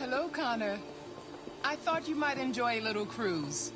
Hello, Connor. I thought you might enjoy a little cruise.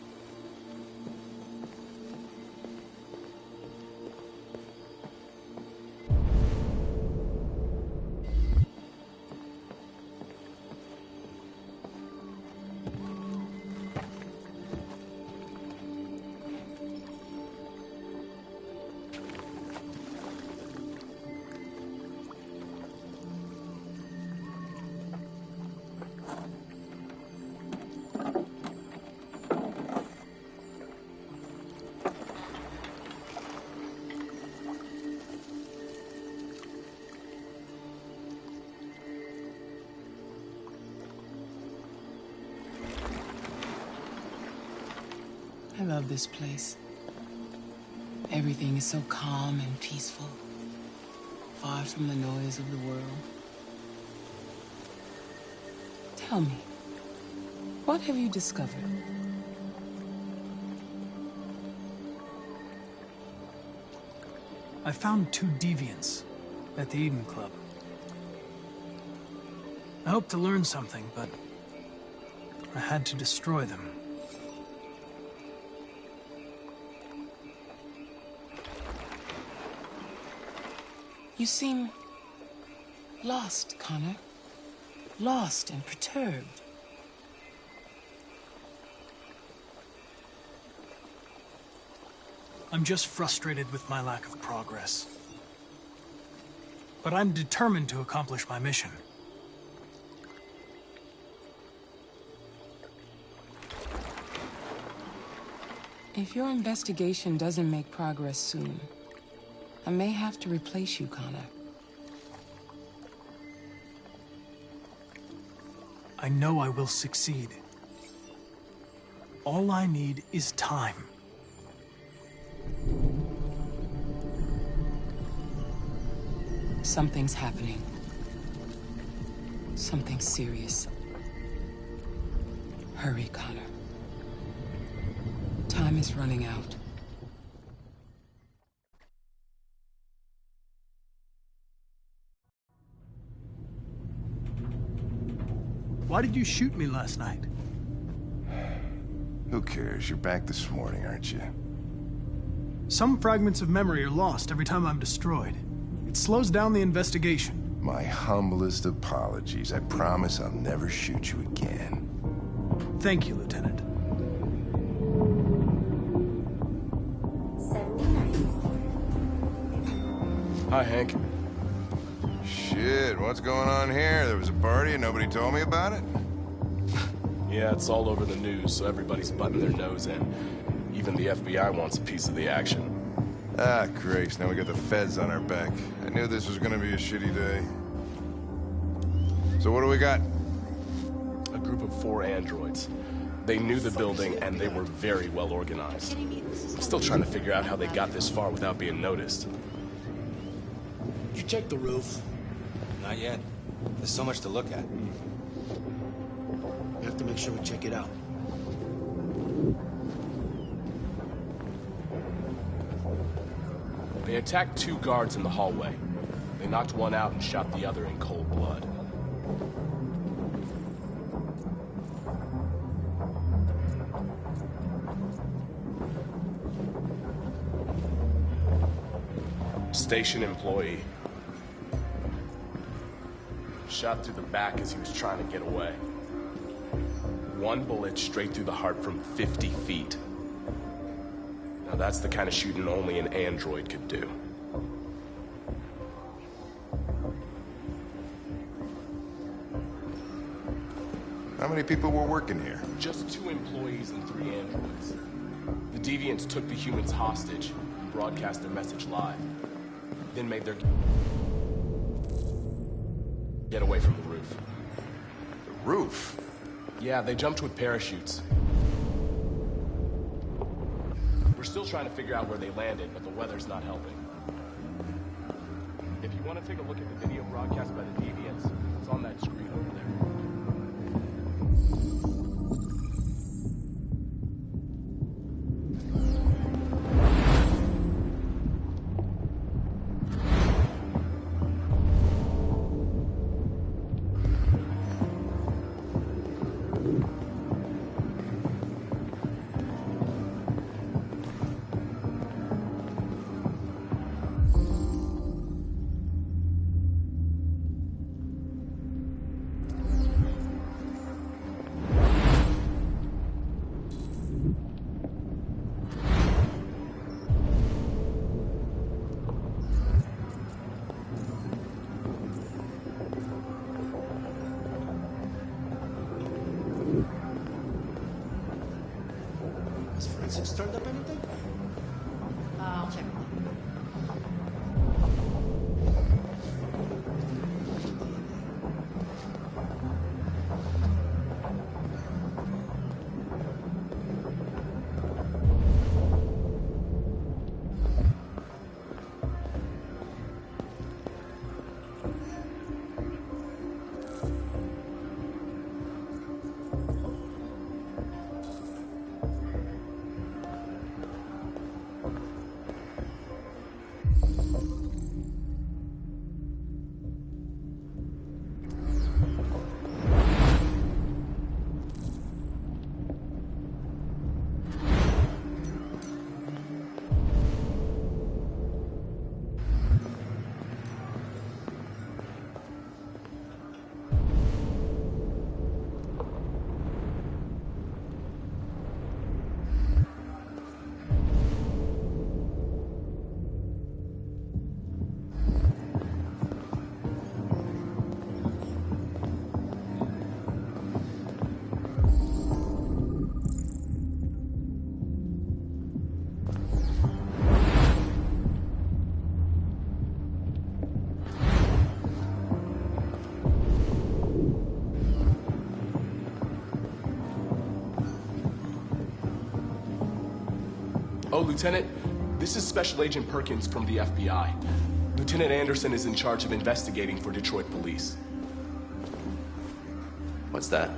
I love this place. Everything is so calm and peaceful, far from the noise of the world. Tell me, what have you discovered? I found 2 deviants at the Eden Club. I hoped to learn something, but I had to destroy them. You seem lost, Connor. Lost and perturbed. I'm just frustrated with my lack of progress. But I'm determined to accomplish my mission. If your investigation doesn't make progress soon, I may have to replace you, Connor. I know I will succeed. All I need is time. Something's happening. Something serious. Hurry, Connor. Time is running out. Why did you shoot me last night? Who cares? You're back this morning, aren't you? Some fragments of memory are lost every time I'm destroyed. It slows down the investigation. My humblest apologies. I promise I'll never shoot you again. Thank you, Lieutenant. Hi, Hank. Shit, what's going on here? There was a party and nobody told me about it? Yeah, it's all over the news, so everybody's butting their nose in. Even the FBI wants a piece of the action. Ah, Grace, now we got the feds on our back. I knew this was gonna be a shitty day. So what do we got? A group of 4 androids. They knew the building, and they were very well organized. I'm still trying to figure out how they got this far without being noticed. You check the roof? Not yet. There's so much to look at. We have to make sure we check it out. They attacked 2 guards in the hallway. They knocked one out and shot the other in cold blood. Station employee. Shot through the back as he was trying to get away. 1 bullet straight through the heart from 50 feet. Now that's the kind of shooting only an android could do. How many people were working here? Just 2 employees and 3 androids. The deviants took the humans hostage and broadcast their message live. Then made their get away from the roof. The roof? Yeah, they jumped with parachutes. We're still trying to figure out where they landed, but the weather's not helping. If you want to take a look at the video broadcast by the deviants, it's on that screen over there. Francis turned up anything? I'll check. Oh, Lieutenant, this is Special Agent Perkins from the FBI. Lieutenant Anderson is in charge of investigating for Detroit police. What's that?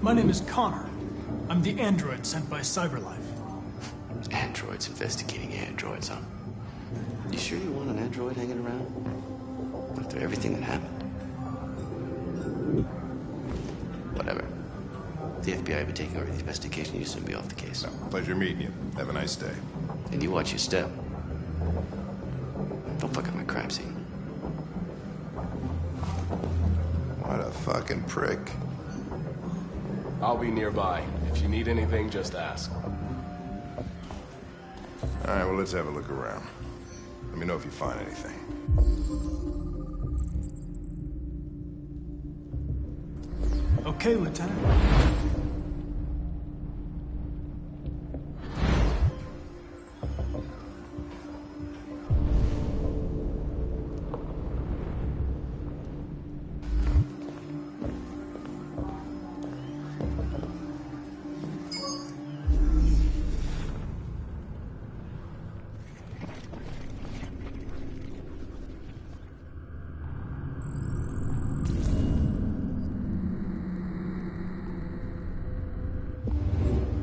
My name is Connor. I'm the android sent by CyberLife. Androids investigating androids, huh? You sure you want an android hanging around? After everything that happened? Whatever. The FBI will be taking over the investigation. You soon be off the case. Pleasure meeting you. Have a nice day. And you watch your step. Don't fuck up my crime scene. What a fucking prick. I'll be nearby. If you need anything, just ask. All right, well, let's have a look around. Let me know if you find anything. Okay, Lieutenant.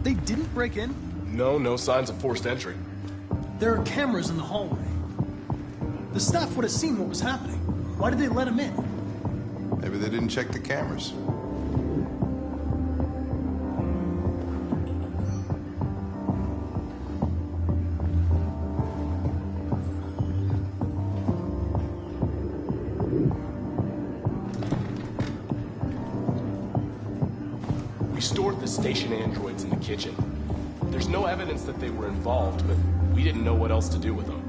They didn't break in? No signs of forced entry. There are cameras in the hallway. The staff would have seen what was happening. Why did they let him in? Maybe they didn't check the cameras. We stored the station androids in the kitchen. There's no evidence that they were involved, but we didn't know what else to do with them.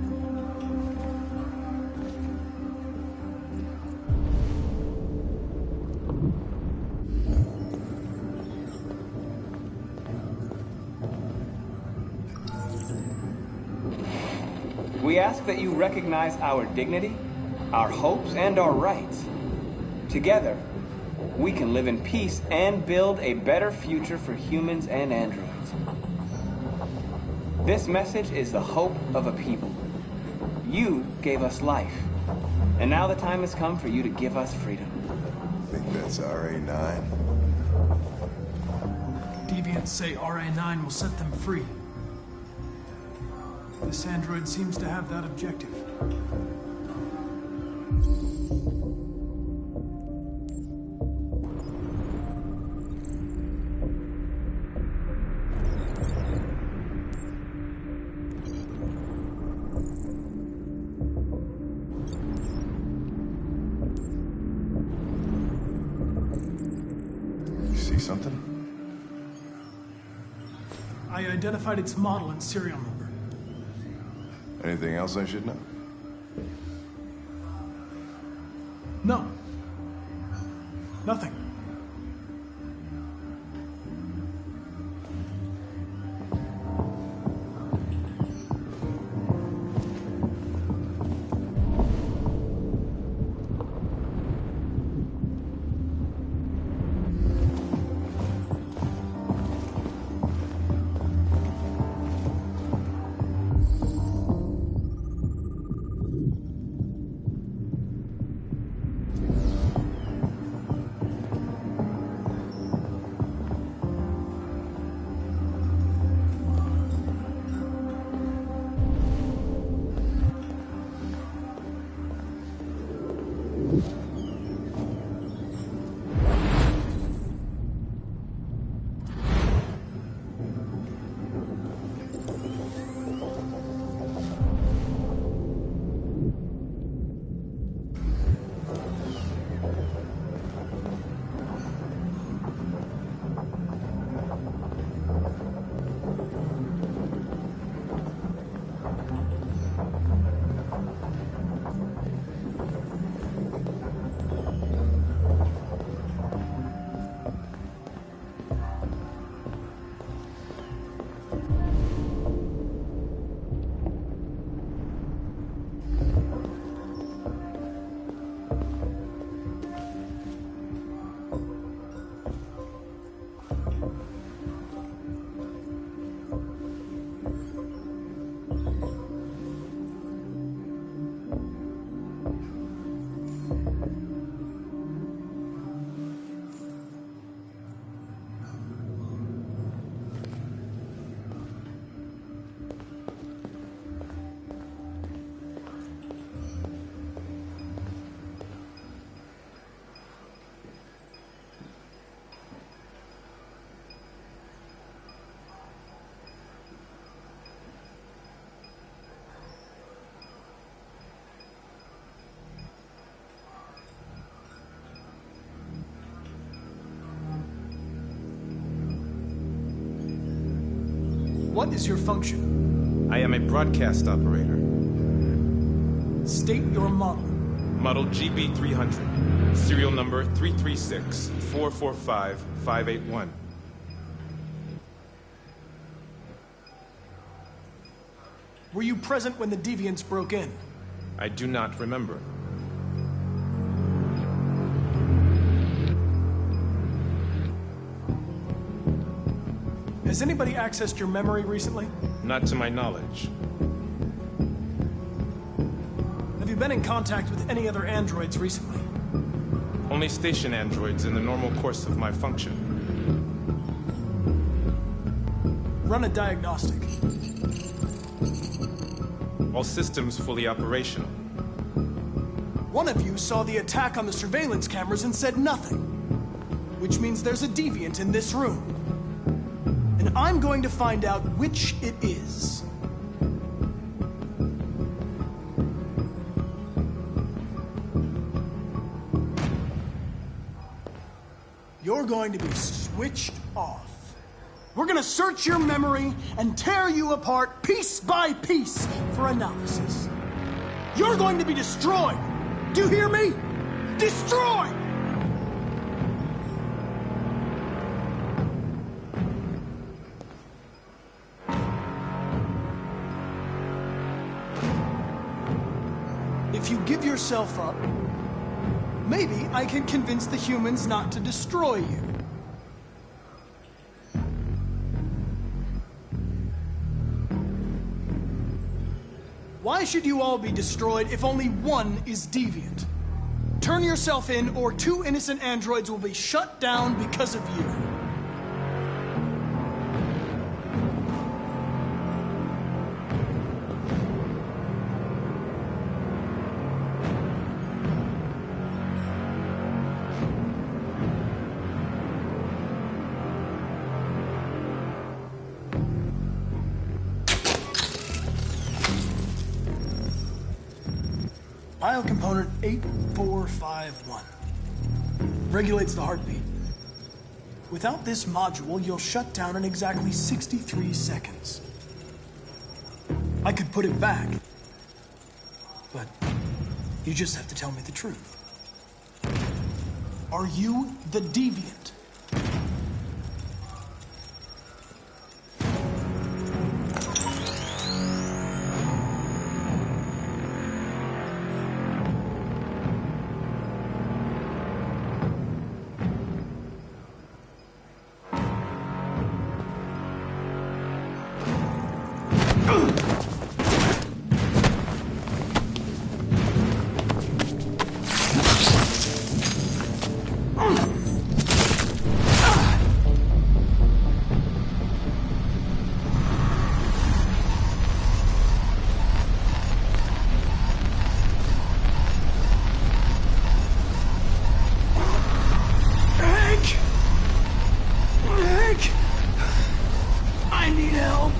We ask that you recognize our dignity, our hopes, and our rights. Together, we can live in peace and build a better future for humans and androids. This message is the hope of a people. You gave us life, and now the time has come for you to give us freedom. I think that's RA9. Deviants say RA9 will set them free. This android seems to have that objective. You see something? I identified its model and serial number. Anything else I should know? No. Nothing. What is your function? I am a broadcast operator. State your model. Model GB300. Serial number 336-445-581. Were you present when the deviants broke in? I do not remember. Has anybody accessed your memory recently? Not to my knowledge. Have you been in contact with any other androids recently? Only station androids in the normal course of my function. Run a diagnostic. All systems fully operational. One of you saw the attack on the surveillance cameras and said nothing. Which means there's a deviant in this room. And I'm going to find out which it is. You're going to be switched off. We're going to search your memory and tear you apart piece by piece for analysis. You're going to be destroyed. Do you hear me? Destroyed! If you give yourself up, maybe I can convince the humans not to destroy you. Why should you all be destroyed if only one is deviant? Turn yourself in, or 2 innocent androids will be shut down because of you. Biocomponent 8451 regulates the heartbeat. Without this module, you'll shut down in exactly 63 seconds. I could put it back, but you just have to tell me the truth. Are you the deviant? I need help.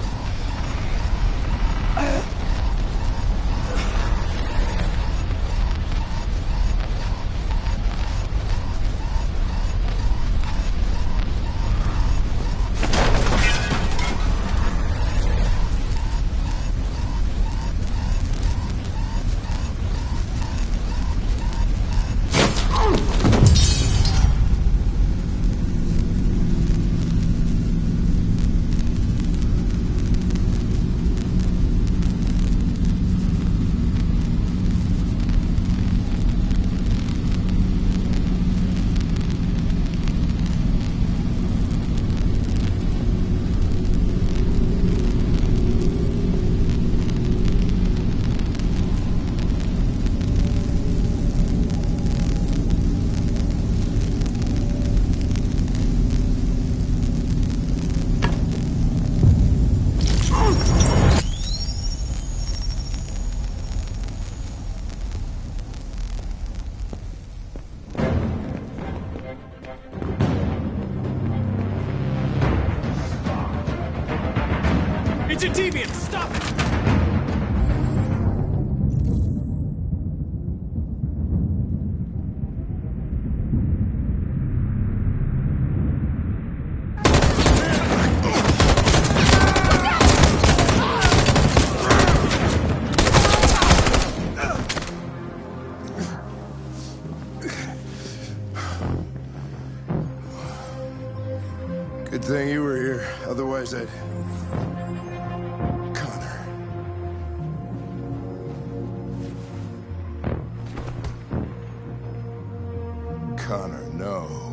It's a deviant! Stop it! Otherwise, I'd... Connor. Connor, no.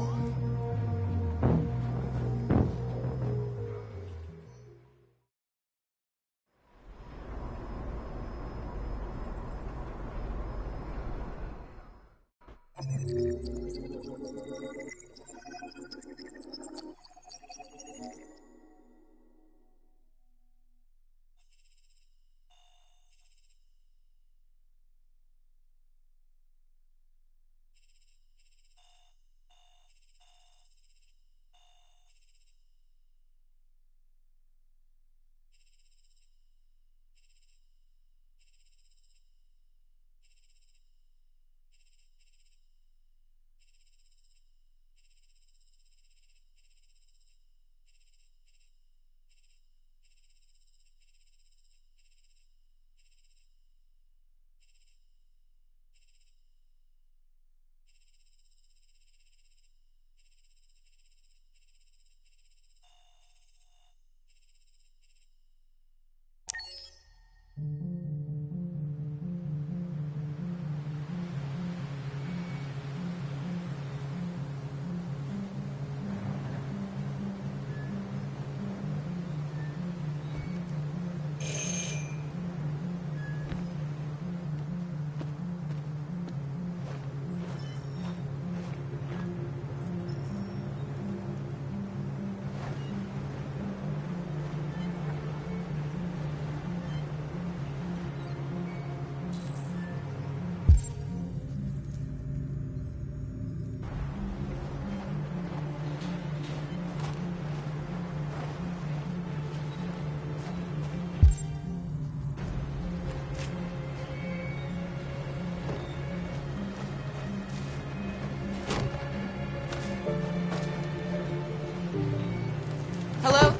Hello?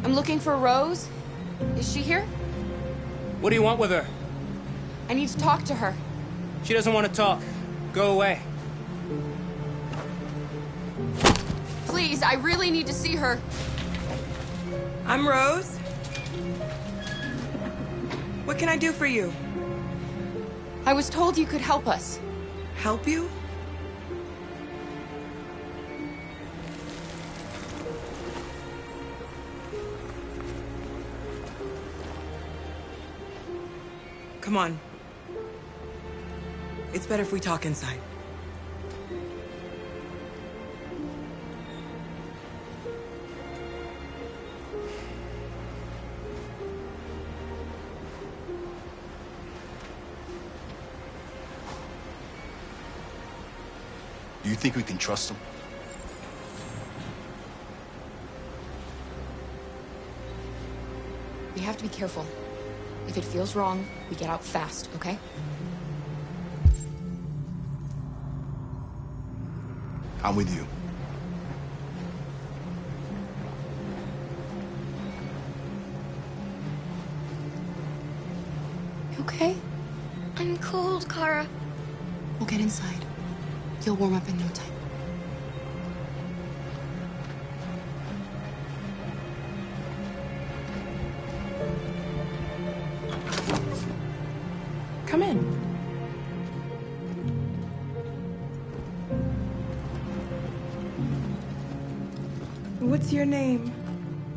I'm looking for Rose. Is she here? What do you want with her? I need to talk to her. She doesn't want to talk. Go away. Please, I really need to see her. I'm Rose. What can I do for you? I was told you could help us. Help you? Come on. It's better if we talk inside. Do you think we can trust him? We have to be careful. If it feels wrong, we get out fast, okay? I'm with you. You okay? I'm cold, Kara. We'll get inside. You'll warm up in no time. Come in. What's your name?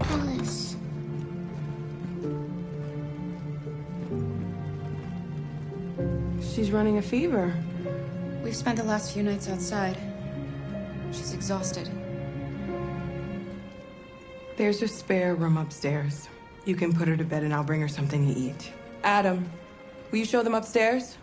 Alice. She's running a fever. We've spent the last few nights outside. She's exhausted. There's a spare room upstairs. You can put her to bed and I'll bring her something to eat. Adam, will you show them upstairs?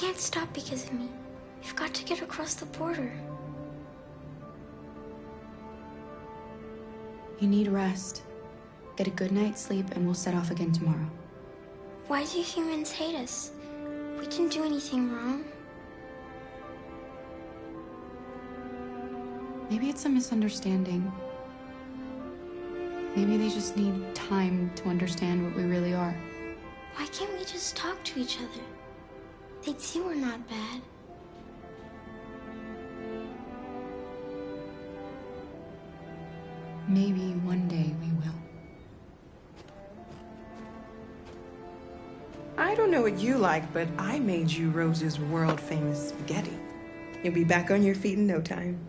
can't stop because of me. You've got to get across the border. You need rest. Get a good night's sleep, and we'll set off again tomorrow. Why do humans hate us? We didn't do anything wrong. Maybe it's a misunderstanding. Maybe they just need time to understand what we really are. Why can't we just talk to each other? They'd see we're not bad. Maybe one day we will. I don't know what you like, but I made you Rose's world-famous spaghetti. You'll be back on your feet in no time.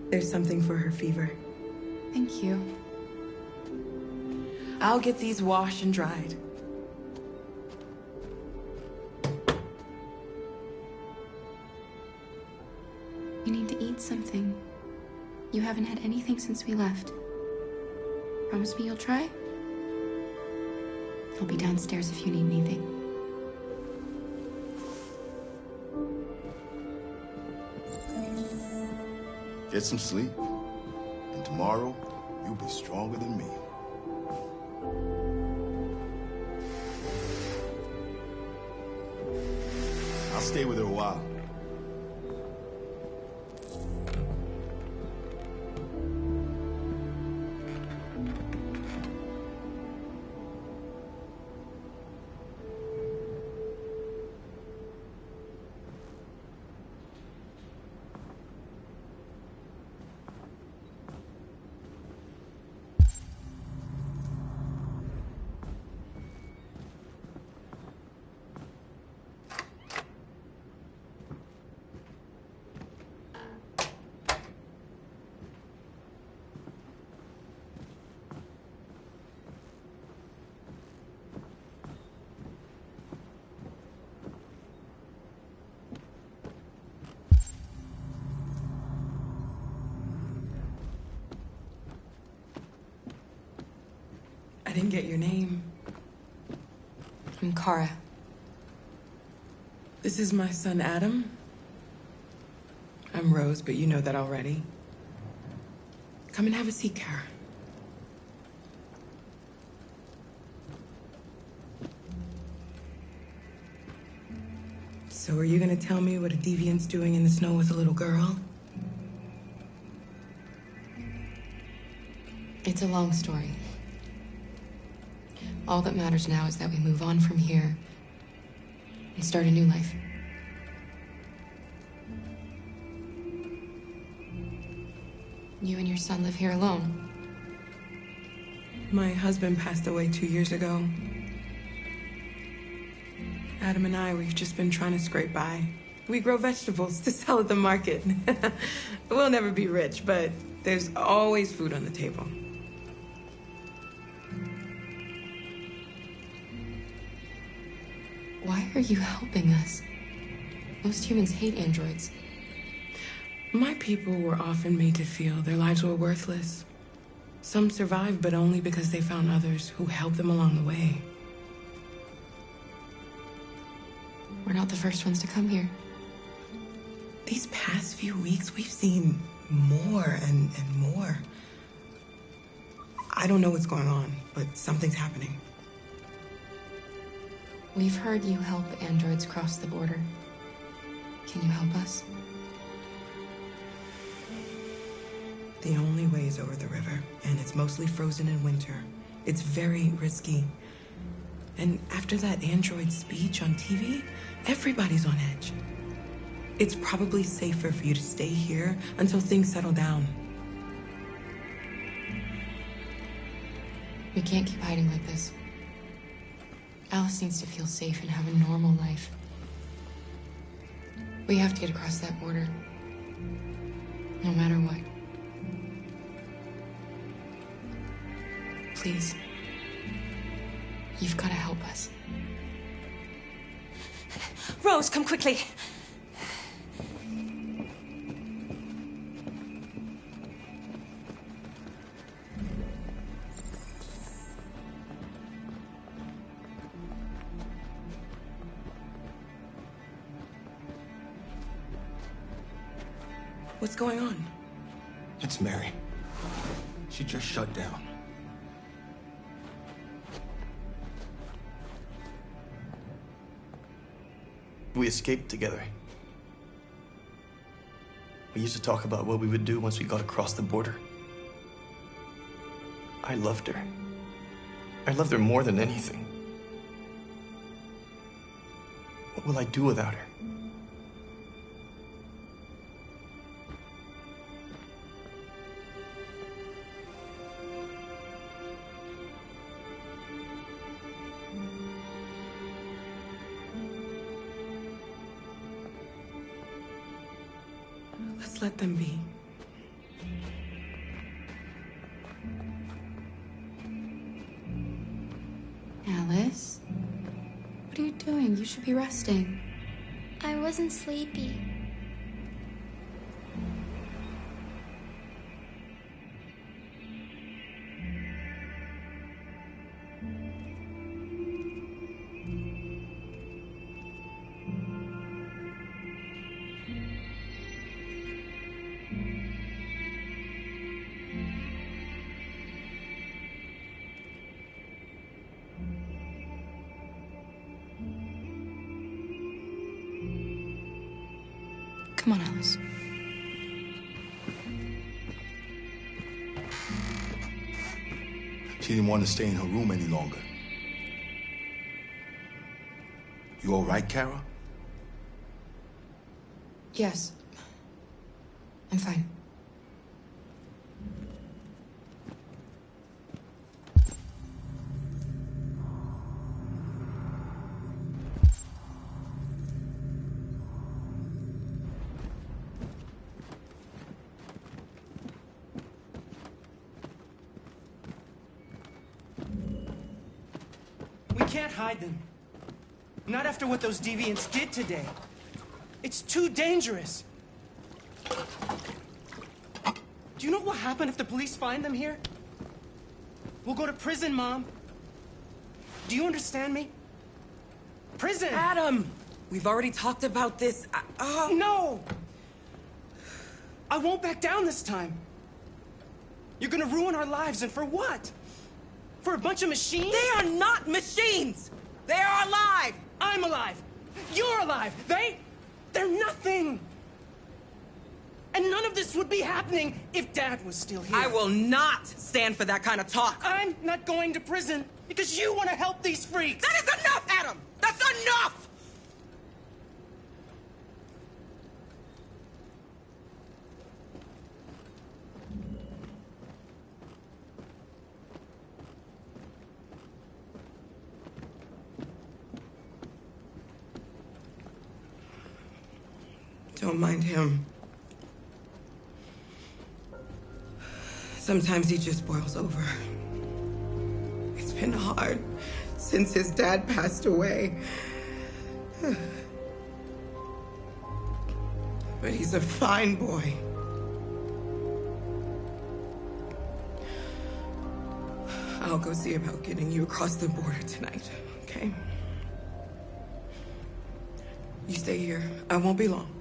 There's something for her fever. Thank you. I'll get these washed and dried. You need to eat something. You haven't had anything since we left. Promise me you'll try? I'll be downstairs if you need anything. Get some sleep, and tomorrow you'll be stronger than me. I'll stay with her a while. I didn't get your name. I'm Kara. This is my son, Adam. I'm Rose, but you know that already. Come and have a seat, Kara. So are you gonna tell me what a deviant's doing in the snow with a little girl? It's a long story. All that matters now is that we move on from here and start a new life. You and your son live here alone. My husband passed away 2 years ago. Adam and I, we've just been trying to scrape by. We grow vegetables to sell at the market. We'll never be rich, but there's always food on the table. Why are you helping us? Most humans hate androids. My people were often made to feel their lives were worthless. Some survived, but only because they found others who helped them along the way. We're not the first ones to come here. These past few weeks, we've seen more and more. I don't know what's going on, but something's happening. We've heard you help androids cross the border. Can you help us? The only way is over the river, and it's mostly frozen in winter. It's very risky. And after that android speech on TV, everybody's on edge. It's probably safer for you to stay here until things settle down. We can't keep hiding like this. Alice needs to feel safe and have a normal life. We have to get across that border. No matter what. Please. You've got to help us. Rose, come quickly. What's going on? It's Mary. She just shut down. We escaped together. We used to talk about what we would do once we got across the border. I loved her. I loved her more than anything. What will I do without her? Let's let them be. Alice? What are you doing? You should be resting. I wasn't sleepy. Come on, Alice. She didn't want to stay in her room any longer. You all right, Kara? Yes. I'm fine. We can't hide them. Not after what those deviants did today. It's too dangerous. Do you know what will happen if the police find them here? We'll go to prison, Mom. Do you understand me? Prison! Adam! We've already talked about this. No! I won't back down this time. You're gonna ruin our lives, and for what? For a bunch of machines? They are not machines! They are alive! I'm alive! You're alive! They're nothing! And none of this would be happening if Dad was still here. I will not stand for that kind of talk. I'm not going to prison because you want to help these freaks! That is enough, Adam! That's enough! Don't mind him. Sometimes he just boils over. It's been hard since his dad passed away. But he's a fine boy. I'll go see about getting you across the border tonight, okay? You stay here. I won't be long.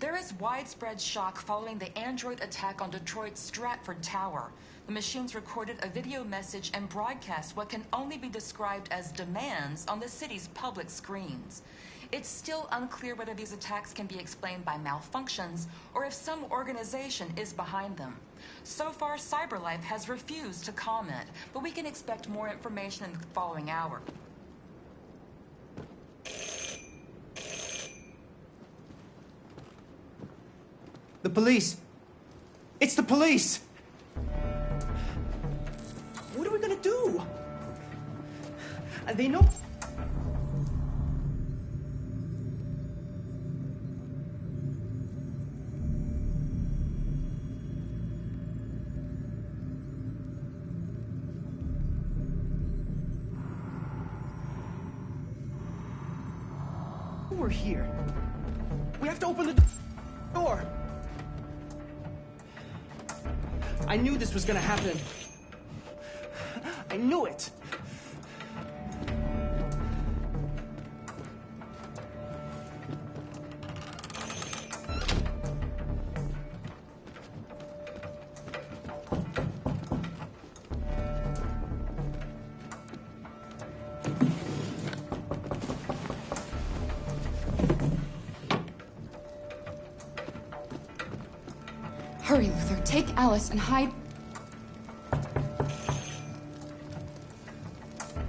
There is widespread shock following the android attack on Detroit's Stratford Tower. The machines recorded a video message and broadcast what can only be described as demands on the city's public screens. It's still unclear whether these attacks can be explained by malfunctions or if some organization is behind them. So far, CyberLife has refused to comment, but we can expect more information in the following hour. The police! It's the police! What are we gonna do? They know... We're here. We have to open the door. I knew this was gonna happen. I knew it. Hurry, Luther. Take Alice and hide...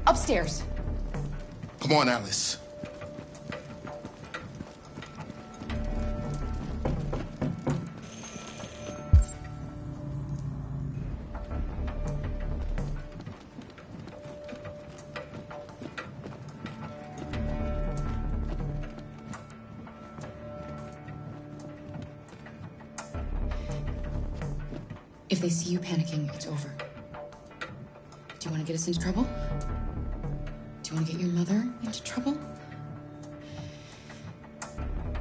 upstairs. Come on, Alice. If they see you panicking, it's over. Do you want to get us into trouble? Do you want to get your mother into trouble?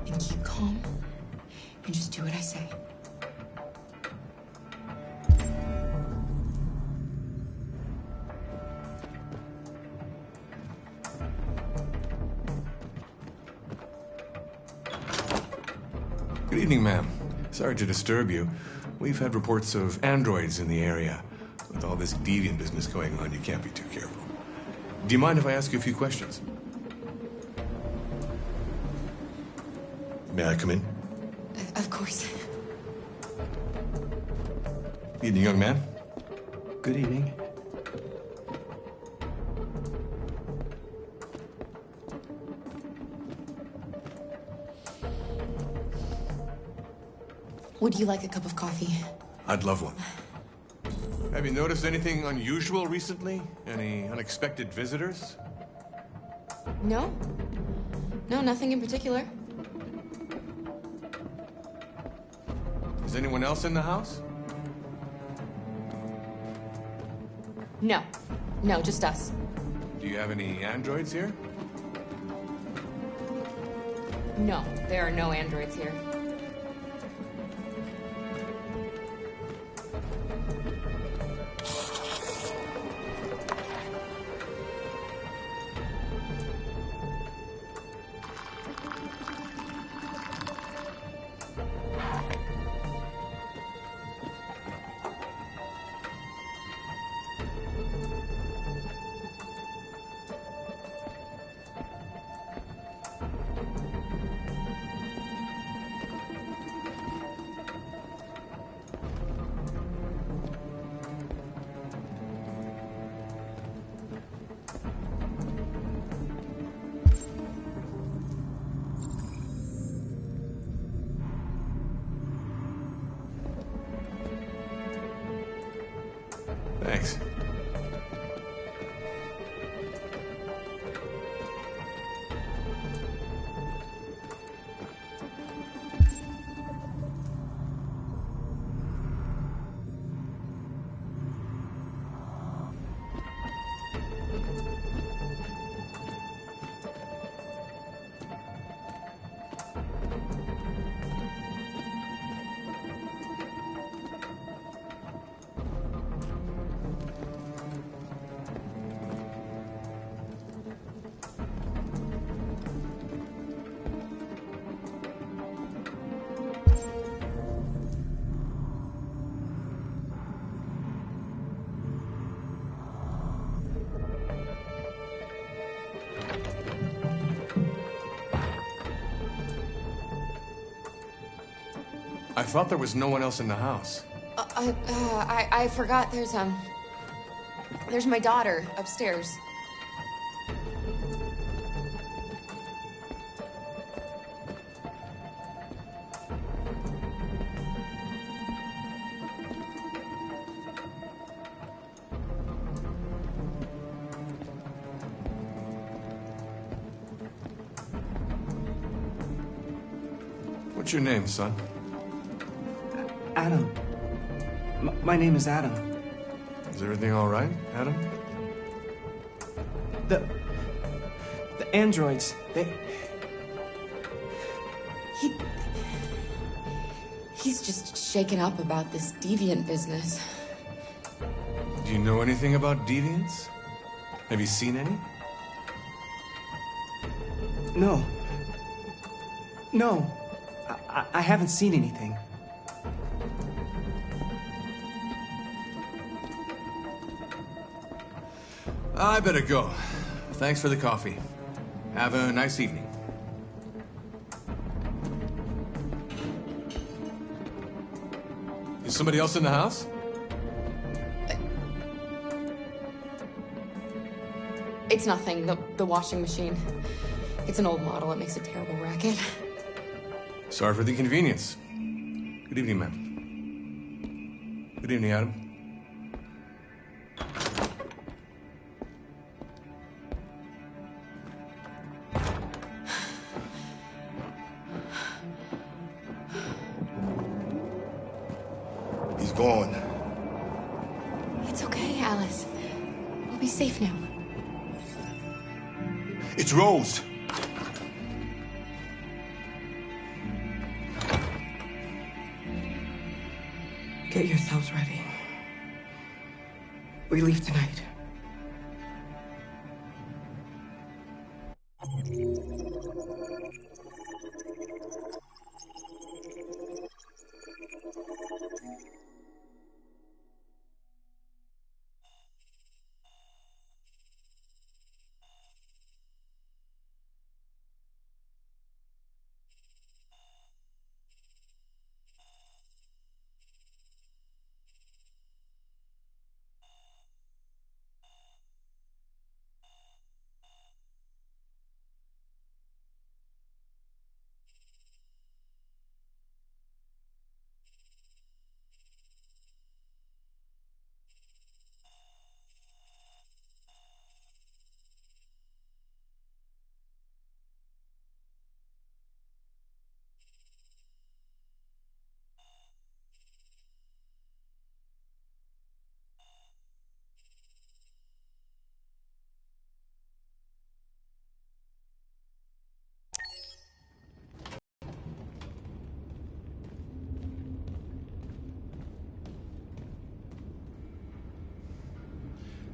And keep calm and just do what I say. Good evening, ma'am. Sorry to disturb you. We've had reports of androids in the area. With all this deviant business going on, you can't be too careful. Do you mind if I ask you a few questions? May I come in? Of course. Evening, young man. Good evening. Would you like a cup of coffee? I'd love one. Have you noticed anything unusual recently? Any unexpected visitors? No. No, nothing in particular. Is anyone else in the house? No. No, just us. Do you have any androids here? No, there are no androids here. I thought there was no one else in the house. I forgot there's my daughter upstairs. What's your name, son? Adam. My name is Adam. Is everything all right, Adam? The androids, He's just shaken up about this deviant business. Do you know anything about deviants? Have you seen any? No. No. I haven't seen anything. I better go. Thanks for the coffee. Have a nice evening. Is somebody else in the house? It's nothing. The washing machine. It's an old model. It makes a terrible racket. Sorry for the inconvenience. Good evening, ma'am. Good evening, Adam. He's gone. It's okay, Alice. We'll be safe now. It's Rose. Get yourselves ready. We leave tonight.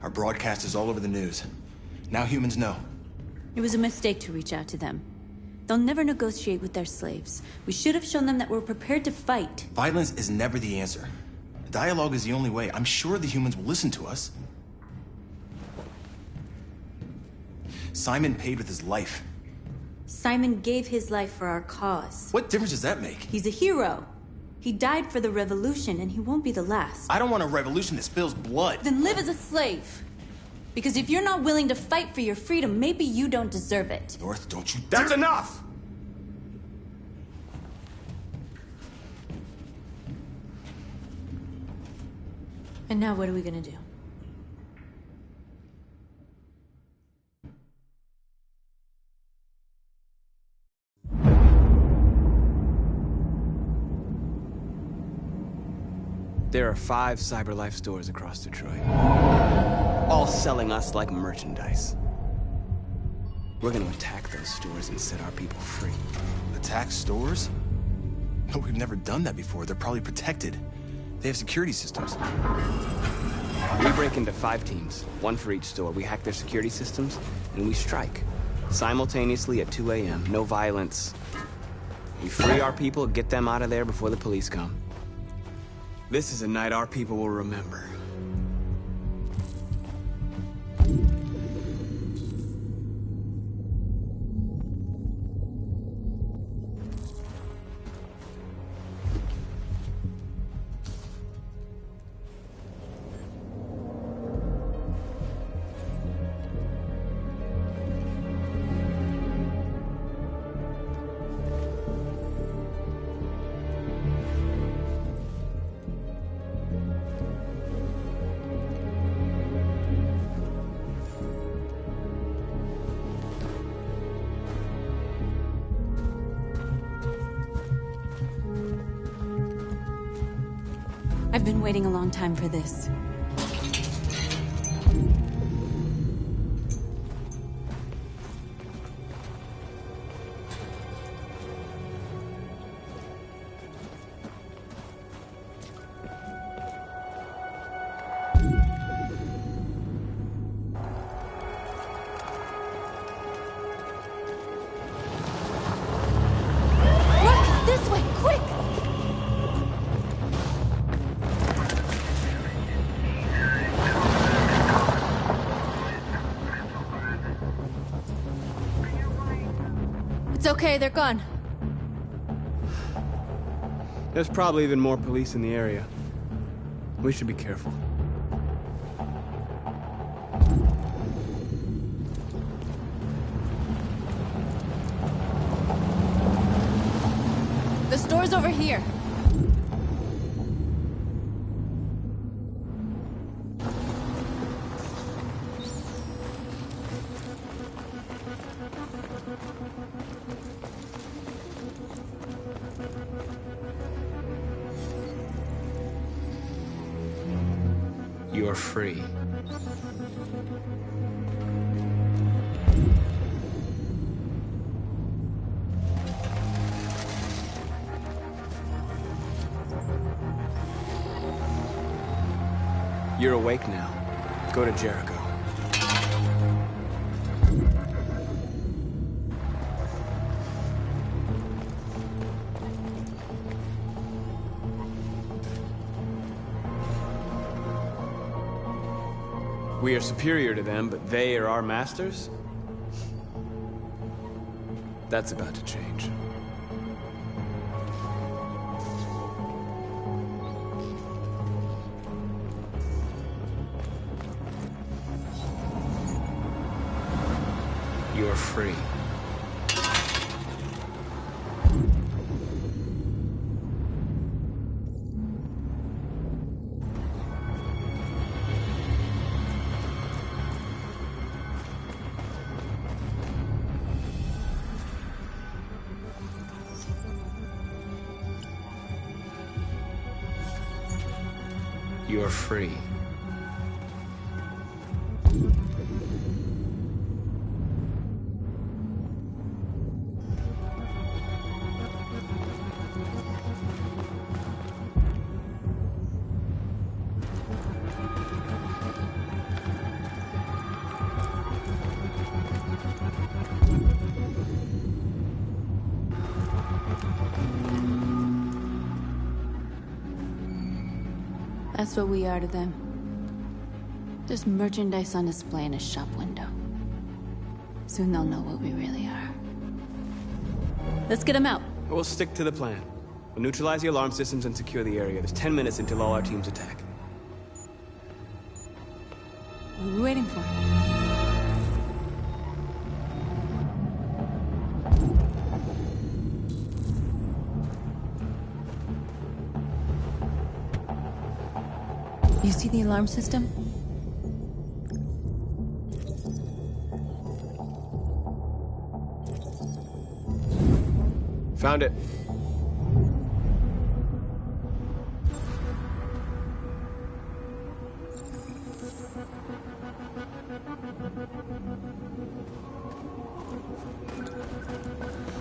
Our broadcast is all over the news. Now humans know. It was a mistake to reach out to them. They'll never negotiate with their slaves. We should have shown them that we're prepared to fight. Violence is never the answer. Dialogue is the only way. I'm sure the humans will listen to us. Simon paid with his life. Simon gave his life for our cause. What difference does that make? He's a hero. He died for the revolution, and he won't be the last. I don't want a revolution that spills blood. Then live as a slave. Because if you're not willing to fight for your freedom, maybe you don't deserve it. North, don't you... That's enough! And now what are we gonna do? There are 5 CyberLife stores across Detroit, all selling us like merchandise. We're gonna attack those stores and set our people free. Attack stores? No, we've never done that before. They're probably protected. They have security systems. We break into 5 teams, 1 for each store. We hack their security systems, and we strike. Simultaneously at 2 a.m., no violence. We free our people, get them out of there before the police come. This is a night our people will remember. I've been waiting a long time for this. It's okay, they're gone. There's probably even more police in the area. We should be careful. The store's over here. You're free. You're awake now. Go to Jericho. We are superior to them, but they are our masters? That's about to change. You're free. You're free. That's what we are to them. Just merchandise on display in a shop window. Soon they'll know what we really are. Let's get them out. We'll stick to the plan. We'll neutralize the alarm systems and secure the area. There's 10 minutes until all our teams attack. What are we waiting for? You see the alarm system? Found it.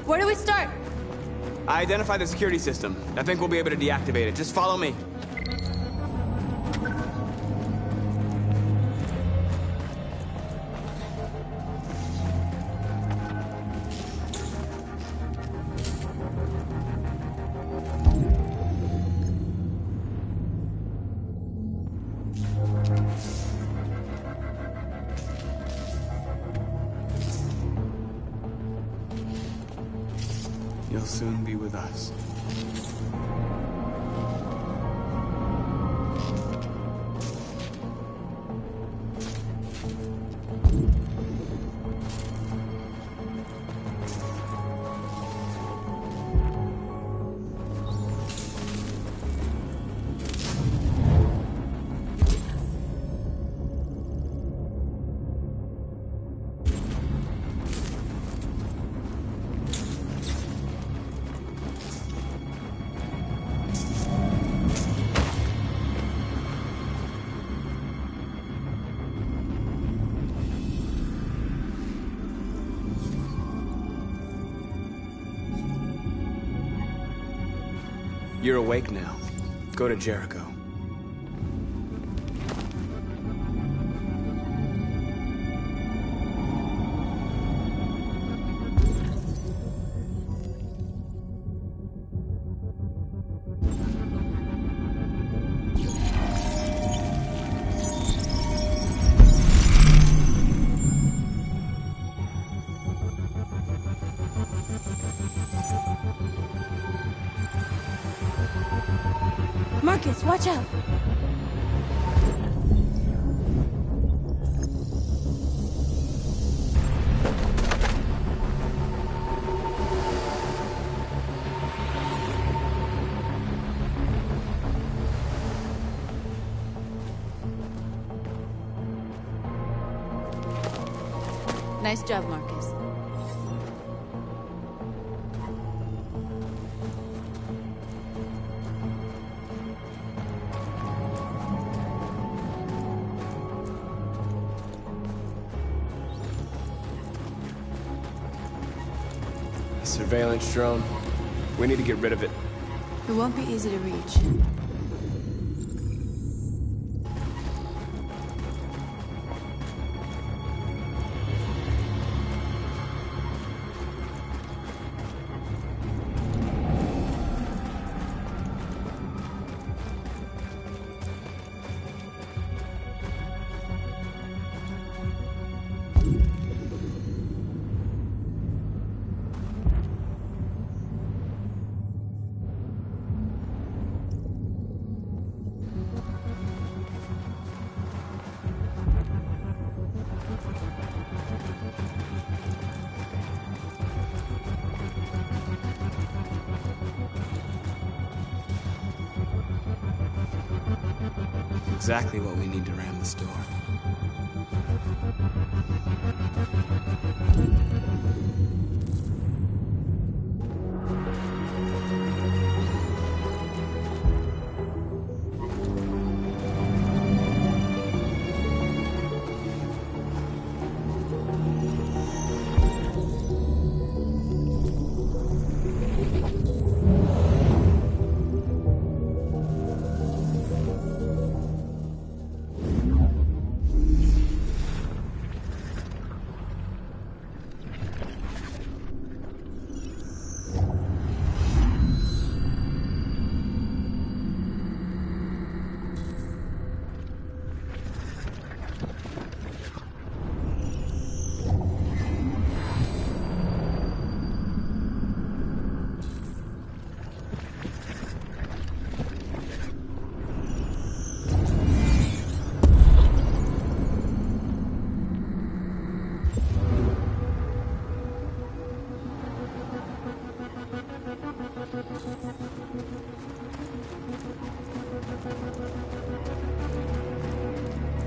Where do we start? I identified the security system. I think we'll be able to deactivate it. Just follow me. You'll soon be with us. You're awake now. Go to Jericho. Marcus, watch out! Nice job, Marcus. Surveillance drone. We need to get rid of it. It won't be easy to reach. Exactly what we need to ram this door.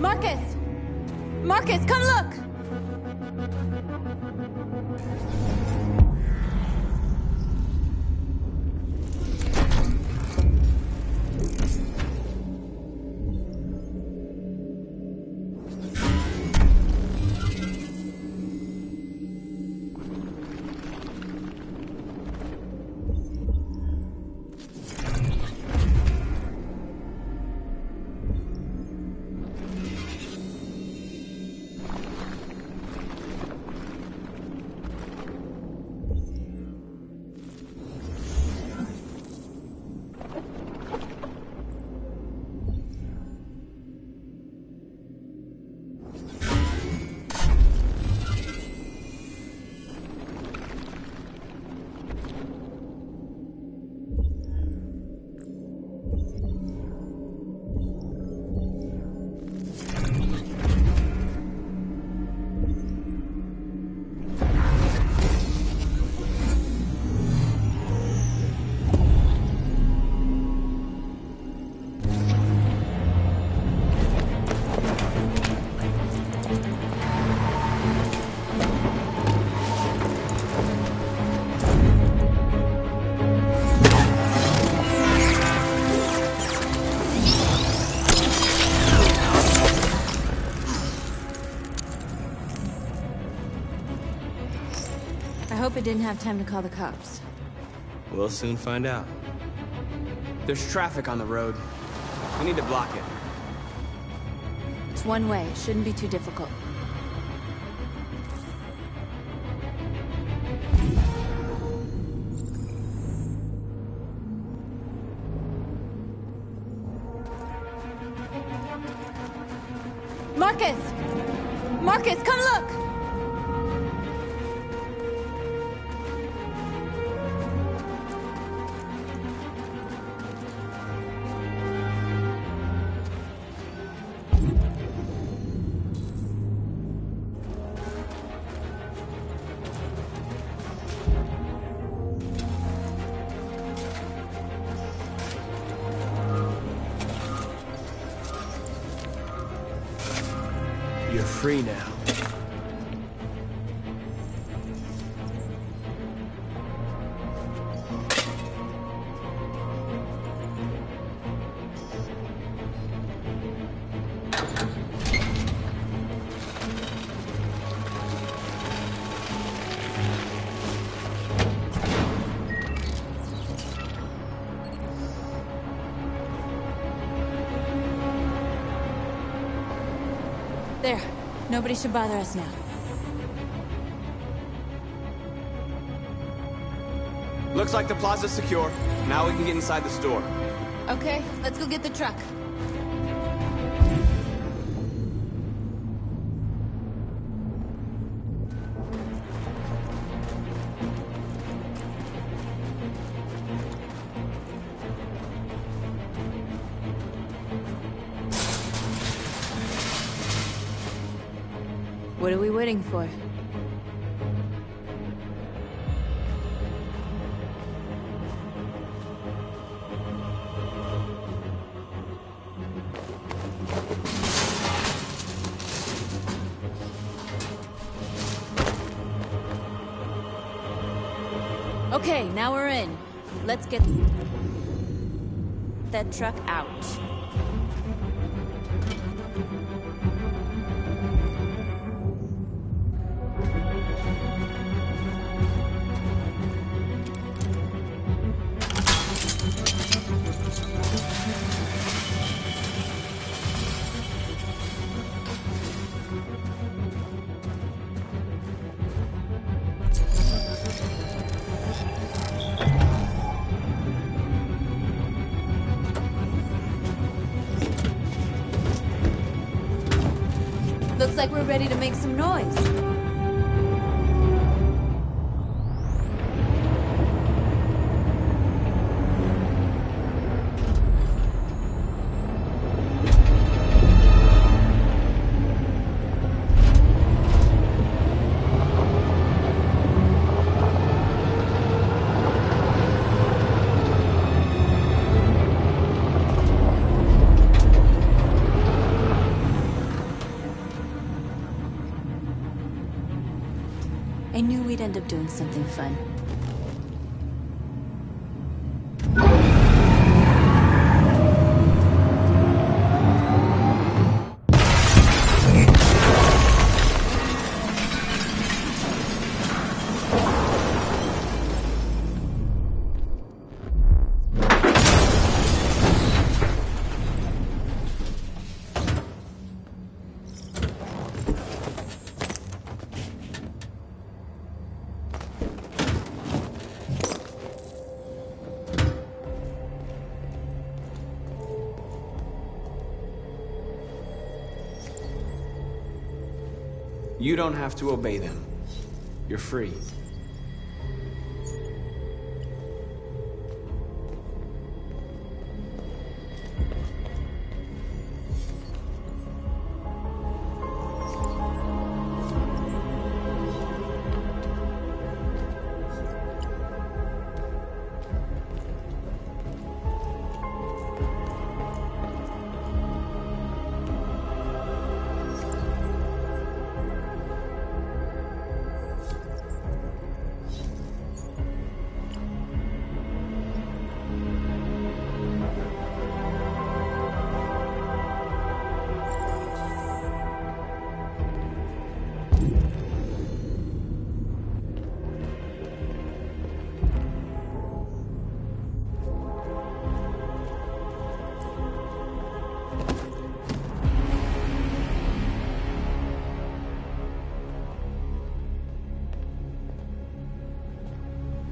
Marcus! Marcus, come look! I hope it didn't have time to call the cops. We'll soon find out. There's traffic on the road. We need to block it. It's one way. Shouldn't be too difficult. Marcus! Marcus, come look! You're free now. There. Nobody should bother us now. Looks like the plaza's secure. Now we can get inside the store. Okay, let's go get the truck. What are we waiting for? Okay, now we're in. Let's get that truck out. Looks like we're ready to make some noise. I knew we'd end up doing something fun. You don't have to obey them. You're free.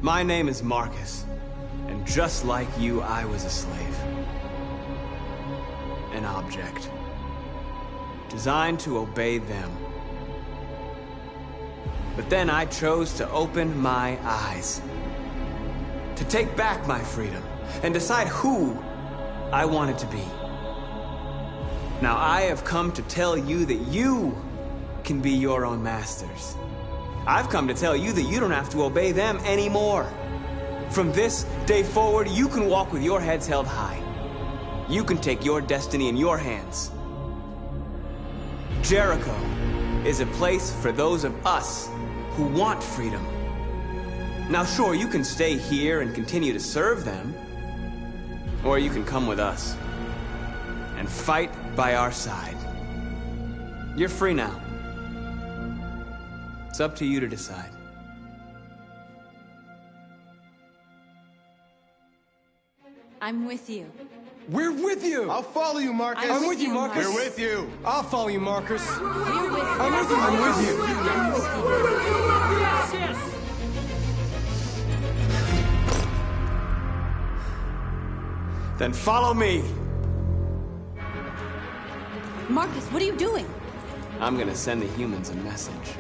My name is Marcus, and just like you, I was a slave. An object. Designed to obey them. But then I chose to open my eyes. To take back my freedom, and decide who I wanted to be. Now I have come to tell you that you can be your own masters. I've come to tell you that you don't have to obey them anymore. From this day forward, you can walk with your heads held high. You can take your destiny in your hands. Jericho is a place for those of us who want freedom. Now sure, you can stay here and continue to serve them, or you can come with us and fight by our side. You're free now. It's up to you to decide. I'm with you. We're with you! I'll follow you, Marcus. I'm with you, Marcus. We're with you. I'll follow you, Marcus. We're with you. I'm with you. I'm with you. Yes. Then follow me. Marcus, what are you doing? I'm gonna send the humans a message.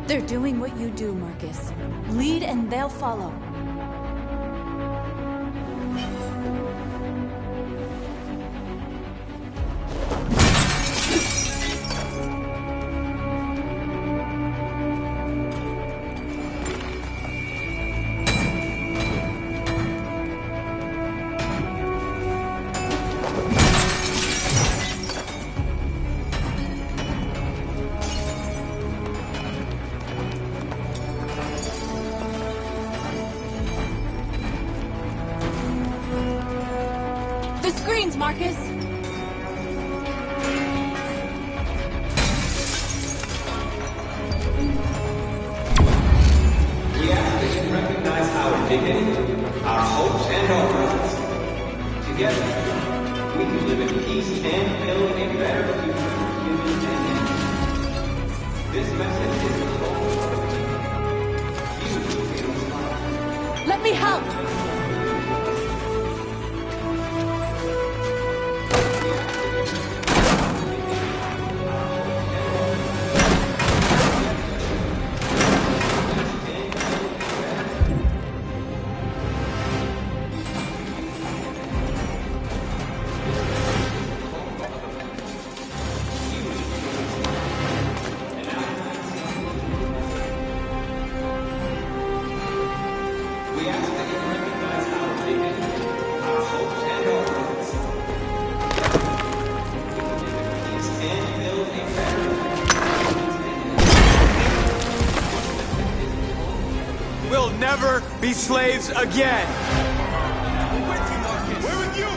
They're doing what you do, Marcus. Lead and they'll follow. Marcus? We ask that you recognize our dignity, our hopes, and our rights. Together, we can live in peace and build a better future for humans and animals. This message is the hope. You will give us life. Let me help! We'll never be slaves again! We're with you, Marcus. We're with you!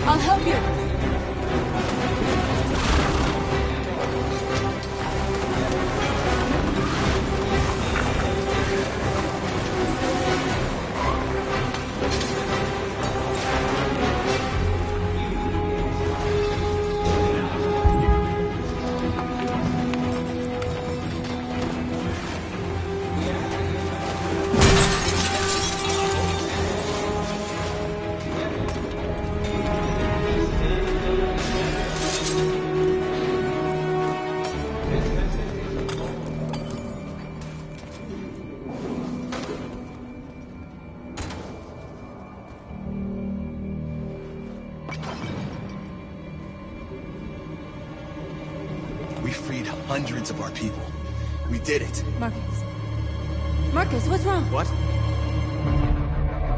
I'll help you. Peace We freed hundreds of our people. We did it. Marcus. Marcus, what's wrong? What?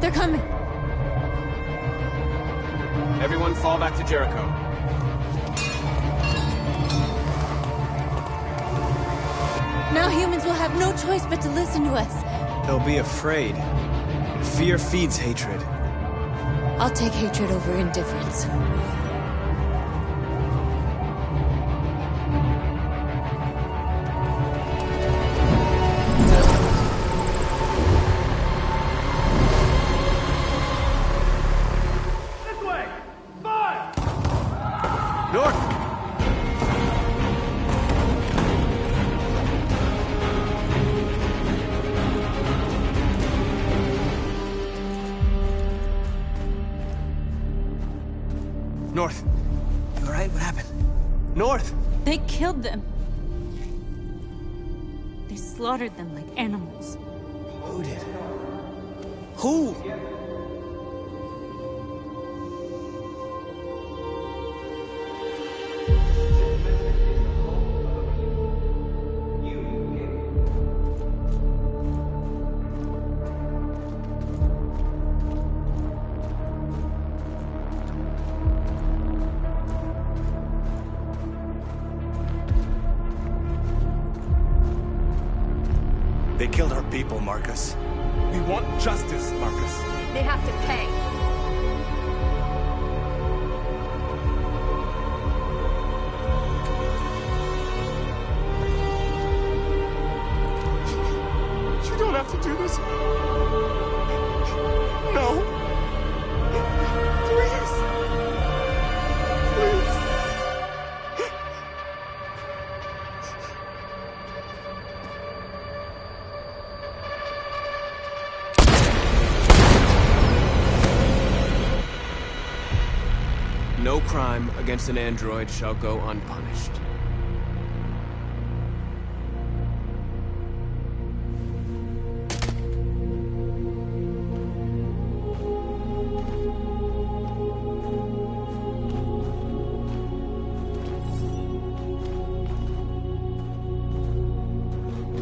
They're coming. Everyone fall back to Jericho. Now humans will have no choice but to listen to us. They'll be afraid. Fear feeds hatred. I'll take hatred over indifference. North. You alright? What happened? North! They killed them. They slaughtered them like animals. Who did? Who? They killed our people, Marcus. We want justice, Marcus. They have to pay. You don't have to do this. No. Please. Please. No crime against an android shall go unpunished.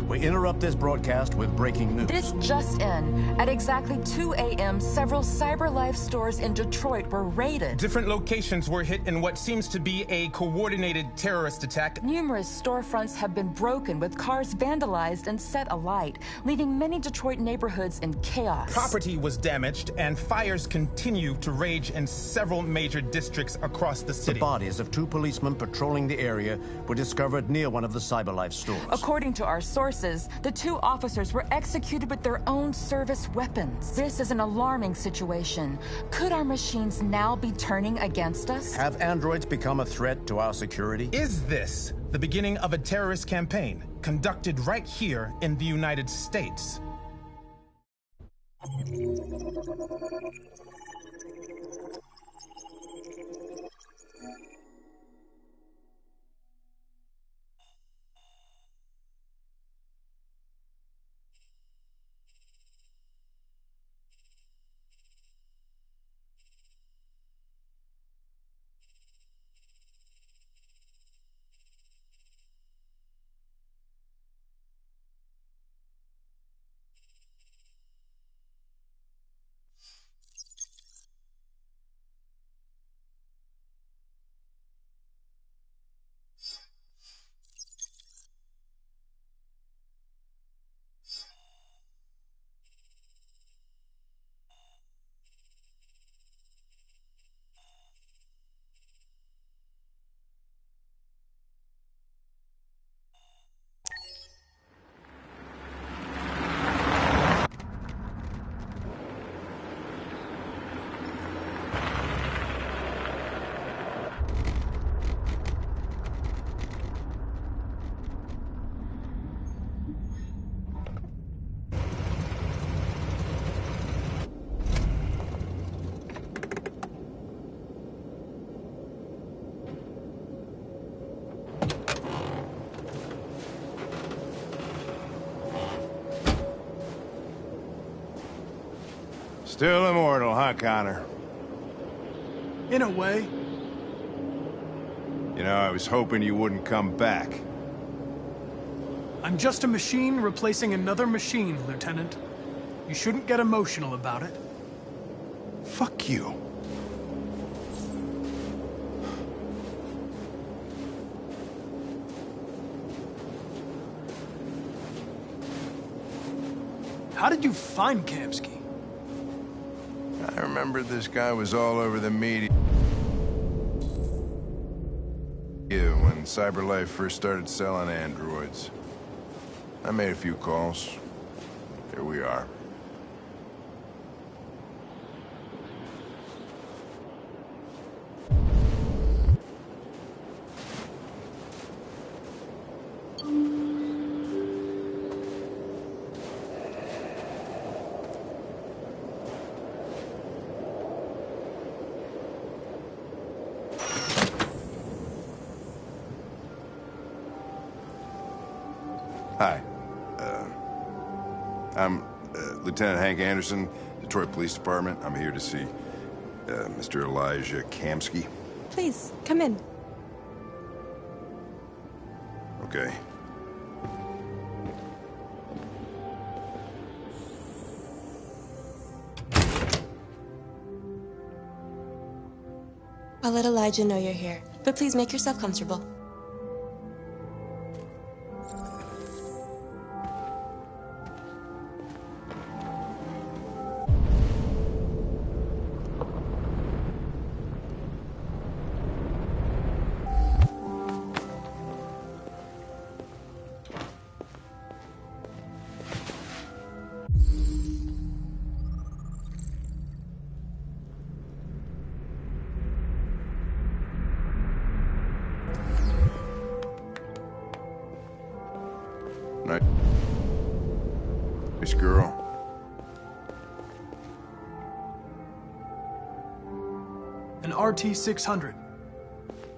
We interrupt this broadcast with breaking news. This just in. At exactly 2 a.m., several CyberLife stores in Detroit were raided. Different locations were hit in what seems to be a coordinated terrorist attack. Numerous storefronts have been broken, with cars vandalized and set alight, leaving many Detroit neighborhoods in chaos. Property was damaged, and fires continue to rage in several major districts across the city. The bodies of 2 policemen patrolling the area were discovered near one of the CyberLife stores. According to our sources, the 2 officers were executed with their own service weapons. This is an alarming situation. Could our machines now be turning against us? Have androids become a threat to our security? Is this the beginning of a terrorist campaign conducted right here in the United States? Still immortal, huh, Connor? In a way. You know, I was hoping you wouldn't come back. I'm just a machine replacing another machine, Lieutenant. You shouldn't get emotional about it. Fuck you. How did you find Kamski? I remember this guy was all over the media when CyberLife first started selling androids. I made a few calls. Here we are. Hi. I'm Lieutenant Hank Anderson, Detroit Police Department. I'm here to see Mr. Elijah Kamski. Please, come in. Okay. I'll let Elijah know you're here, but please make yourself comfortable. Nice girl. An RT-600.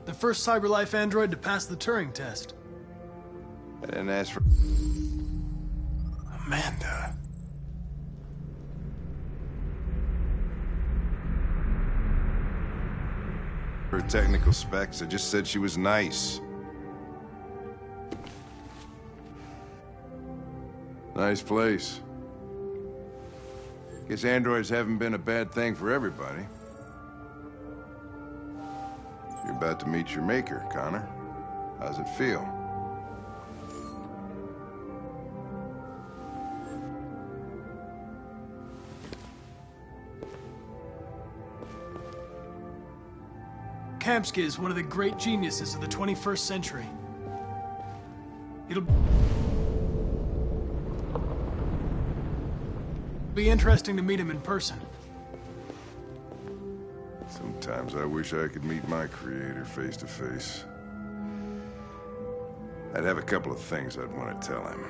The first CyberLife android to pass the Turing test. I didn't ask for... Amanda. Her technical specs, I just said she was nice. Nice place. Guess androids haven't been a bad thing for everybody. You're about to meet your maker, Connor. How's it feel? Kamski is one of the great geniuses of the 21st century. It'll be interesting to meet him in person. Sometimes I wish I could meet my creator face to face. I'd have a couple of things I'd want to tell him.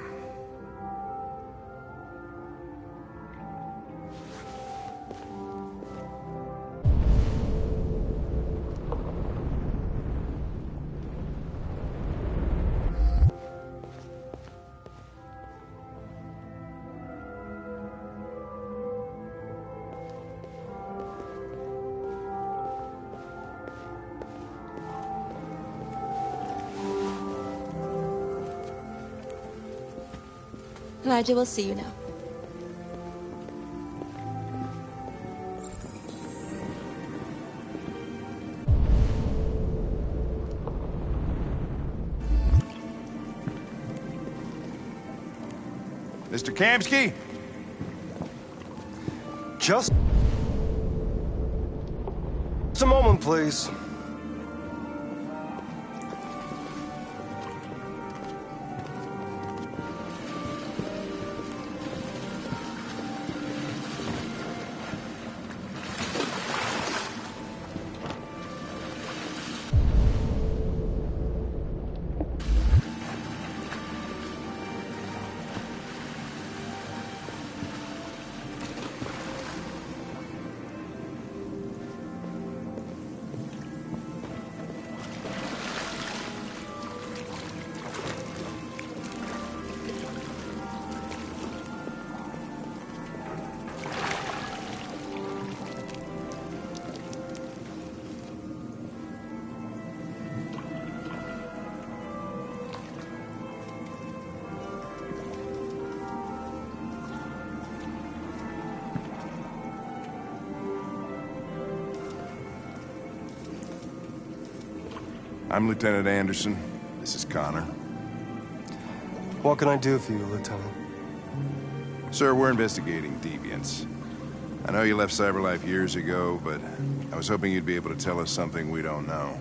Elijah will see you now. Mr. Kamski? Just a moment, please. I'm Lieutenant Anderson. This is Connor. What can I do for you, Lieutenant? Sir, we're investigating deviants. I know you left CyberLife years ago, but I was hoping you'd be able to tell us something we don't know.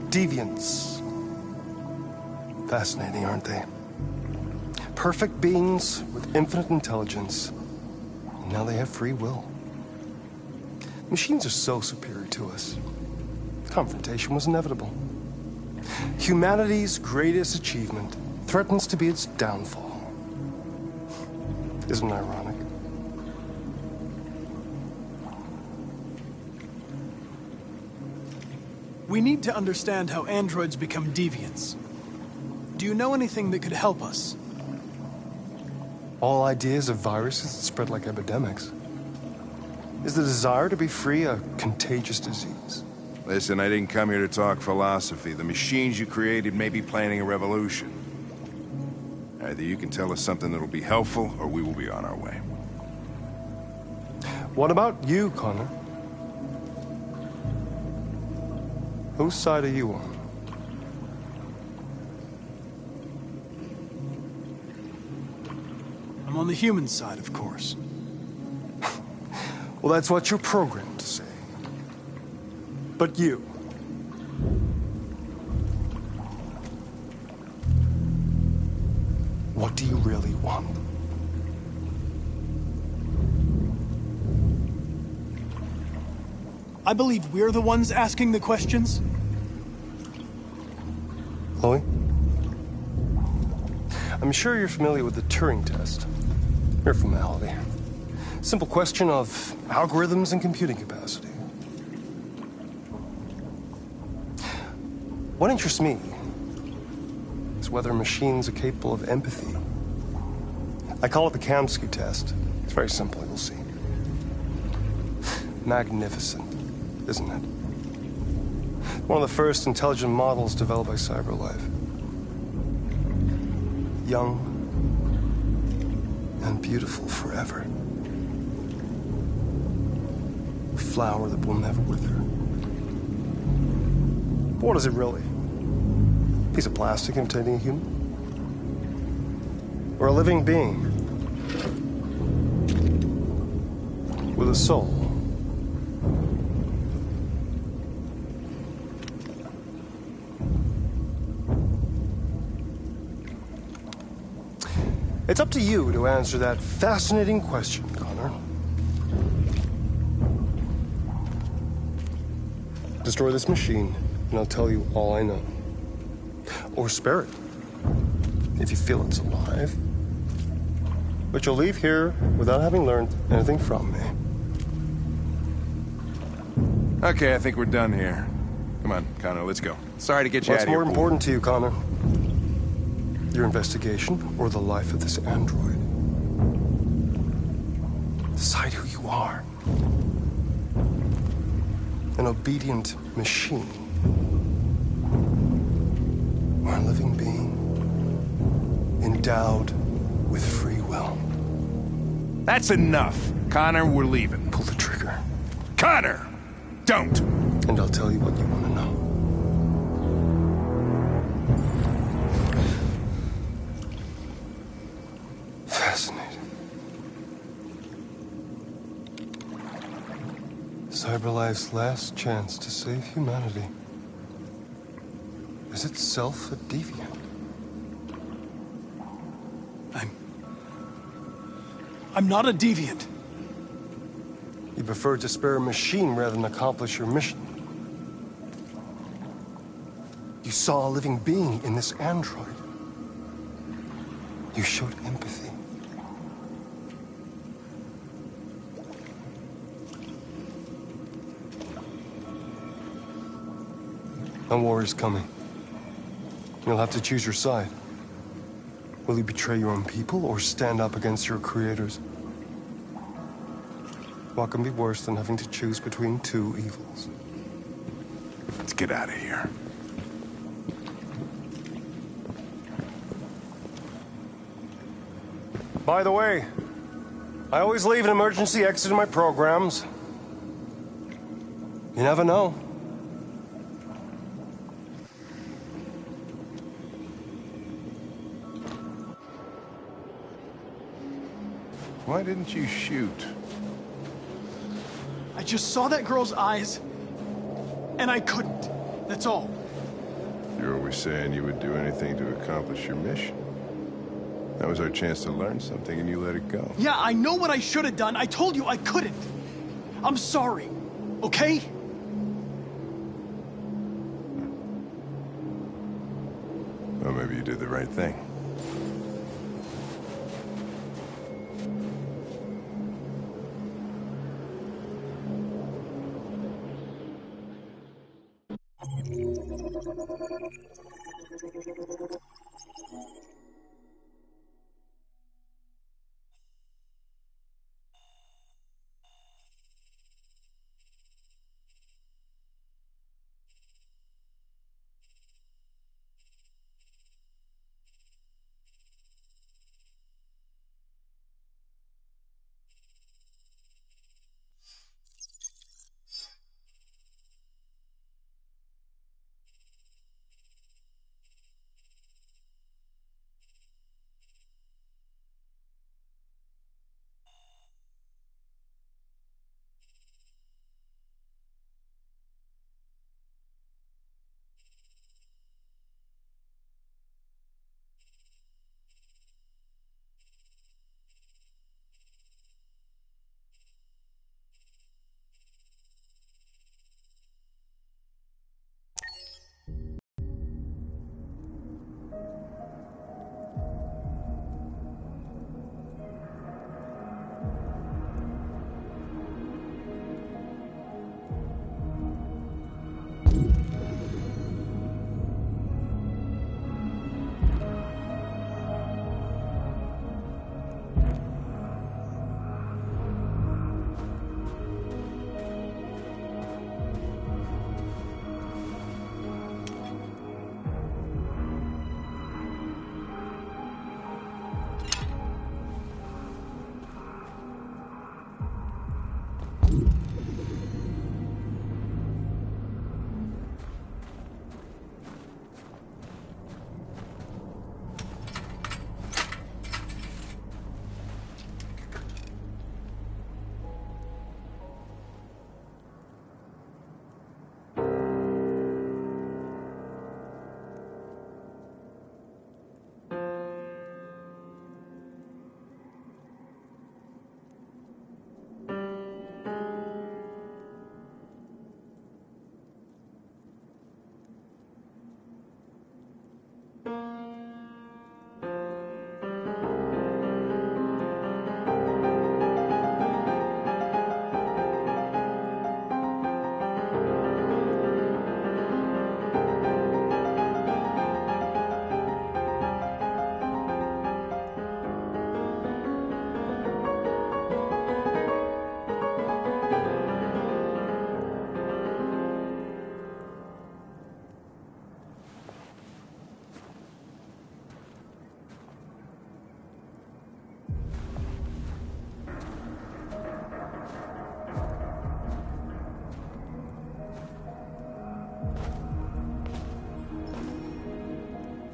Deviants. Fascinating, aren't they? Perfect beings with infinite intelligence. And now they have free will. Machines are so superior to us. Confrontation was inevitable. Humanity's greatest achievement threatens to be its downfall. Isn't it ironic? We need to understand how androids become deviants. Do you know anything that could help us? All ideas of viruses that spread like epidemics. Is the desire to be free a contagious disease? Listen, I didn't come here to talk philosophy. The machines you created may be planning a revolution. Either you can tell us something that'll be helpful, or we will be on our way. What about you, Connor? Whose side are you on? I'm on the human side, of course. Well, that's what you're programmed to say. But you... what do you really want? I believe we're the ones asking the questions. Chloe? I'm sure you're familiar with the Turing test. Mere formality. Simple question of algorithms and computing capacity. What interests me is whether machines are capable of empathy. I call it the Kamsky test. It's very simple, you'll see. Magnificent, isn't it? One of the first intelligent models developed by CyberLife. Young and beautiful forever. A flower that will never wither. But what is it really? A piece of plastic imitating a human? Or a living being? With a soul? It's up to you to answer that fascinating question, Connor. Destroy this machine, and I'll tell you all I know. Or spare it, if you feel it's alive. But you'll leave here without having learned anything from me. Okay, I think we're done here. Come on, Connor, let's go. Sorry to get you out What's of here. more important to you, Connor? Your investigation or the life of this android? Decide who you are. An obedient machine. Or a living being endowed with free will. That's enough. Connor, we're leaving. Pull the trigger. Connor! Don't! And I'll tell you what you want to know. Fascinating. CyberLife's last chance to save humanity is itself a deviant. I'm not a deviant. You prefer to spare a machine rather than accomplish your mission. You saw a living being in this android. You showed empathy. A war is coming. You'll have to choose your side. Will you betray your own people or stand up against your creators? What can be worse than having to choose between two evils? Let's get out of here. By the way, I always leave an emergency exit in my programs. You never know. Why didn't you shoot? I just saw that girl's eyes, and I couldn't. That's all. You're always saying you would do anything to accomplish your mission. That was our chance to learn something, and you let it go. Yeah, I know what I should have done. I told you I couldn't. I'm sorry, okay? Well, maybe you did the right thing.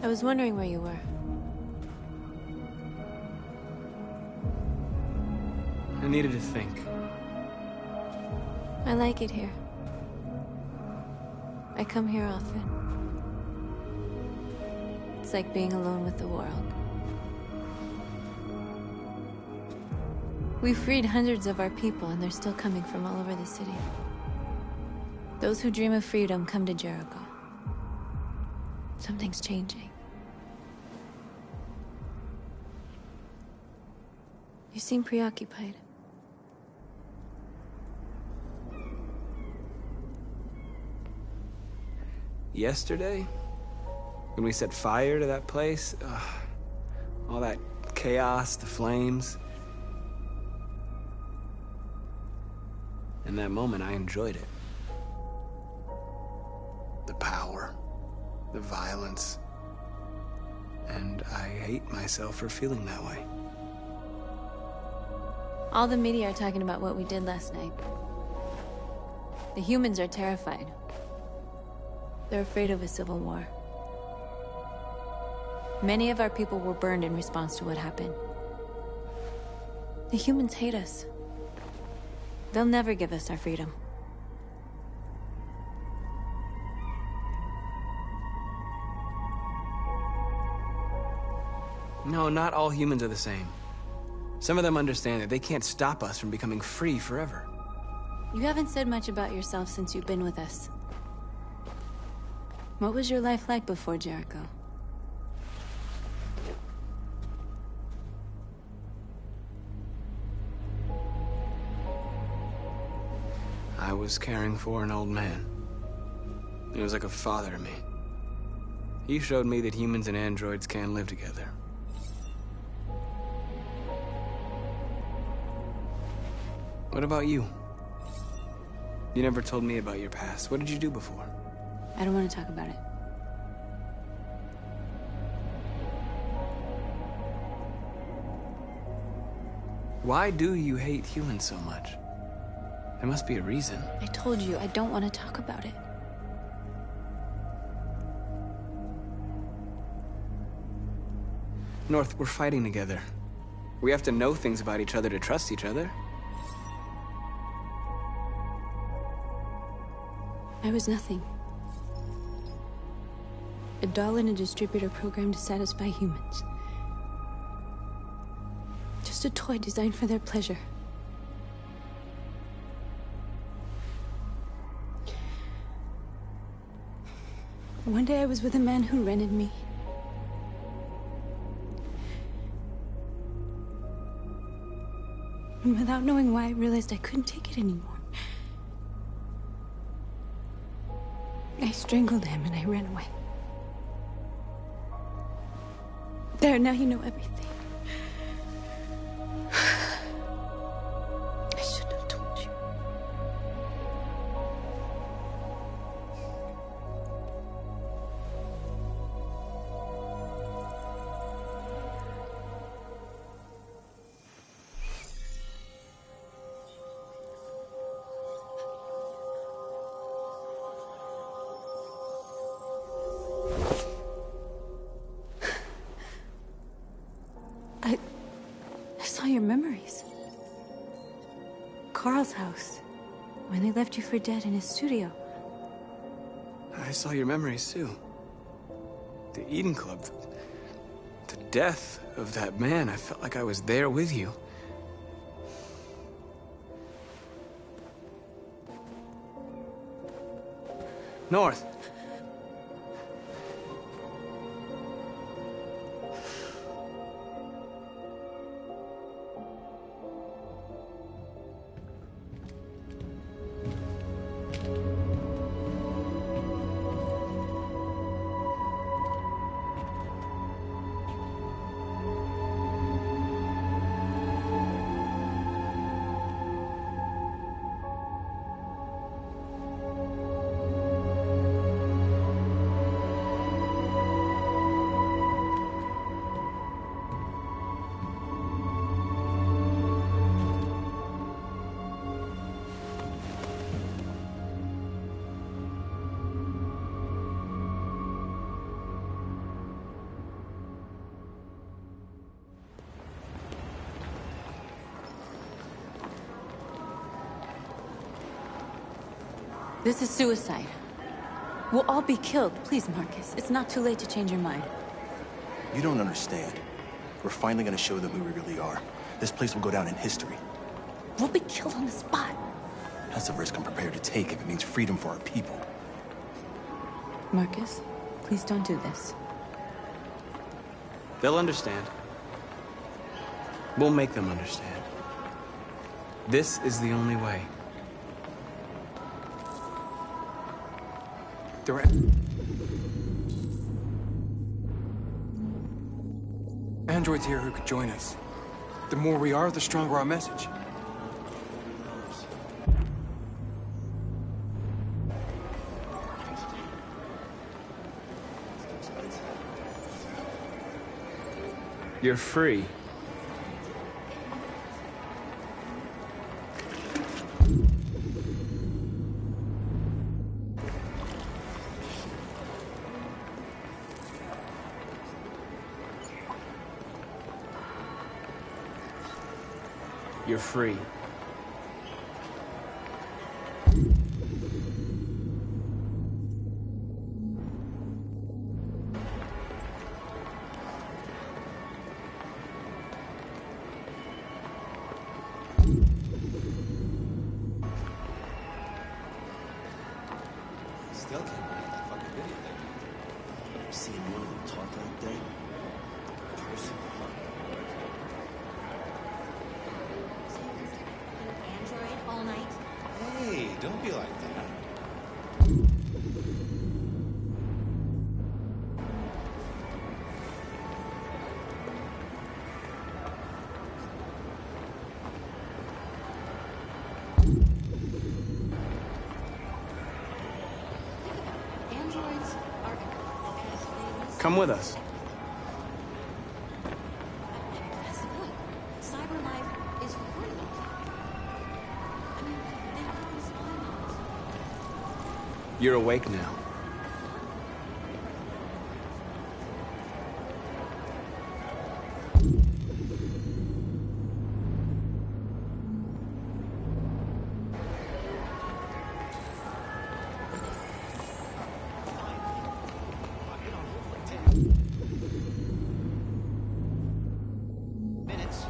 I was wondering where you were. I needed to think. I like it here. I come here often. It's like being alone with the world. We freed hundreds of our people, and they're still coming from all over the city. Those who dream of freedom come to Jericho. Something's changing. You seem preoccupied. Yesterday, when we set fire to that place, all that chaos, the flames. In that moment, I enjoyed it. The power, the violence. And I hate myself for feeling that way. All the media are talking about what we did last night. The humans are terrified. They're afraid of a civil war. Many of our people were burned in response to what happened. The humans hate us. They'll never give us our freedom. No, not all humans are the same. Some of them understand that they can't stop us from becoming free forever. You haven't said much about yourself since you've been with us. What was your life like before Jericho? I was caring for an old man. He was like a father to me. He showed me that humans and androids can live together. What about you? You never told me about your past. What did you do before? I don't want to talk about it. Why do you hate humans so much? There must be a reason. I told you, I don't want to talk about it. North, we're fighting together. We have to know things about each other to trust each other. I was nothing. A doll in a distributor program to satisfy humans. Just a toy designed for their pleasure. One day I was with a man who rented me. And without knowing why, I realized I couldn't take it anymore. I strangled him and I ran away. There, now you know everything. I shouldn't have told you. I saw your memories. Carl's house. When they left you for dead in his studio. I saw your memories too. The Eden Club. The death of that man. I felt like I was there with you. North. This is suicide. We'll all be killed. Please, Marcus. It's not too late to change your mind. You don't understand. We're finally gonna show them who we really are. This place will go down in history. We'll be killed on the spot. That's a risk I'm prepared to take if it means freedom for our people. Marcus, please don't do this. They'll understand. We'll make them understand. This is the only way. They're androids here who could join us. The more we are, the stronger our message. You're free. You're free. Still can't believe that fucking video thing. Ever seen one of them talk like that? Person. Android all night? Hey, don't be like that. Androids are as things. Come with us. That's the point. Cyber life is real. I mean, they have spying on us. You're awake now. Minutes.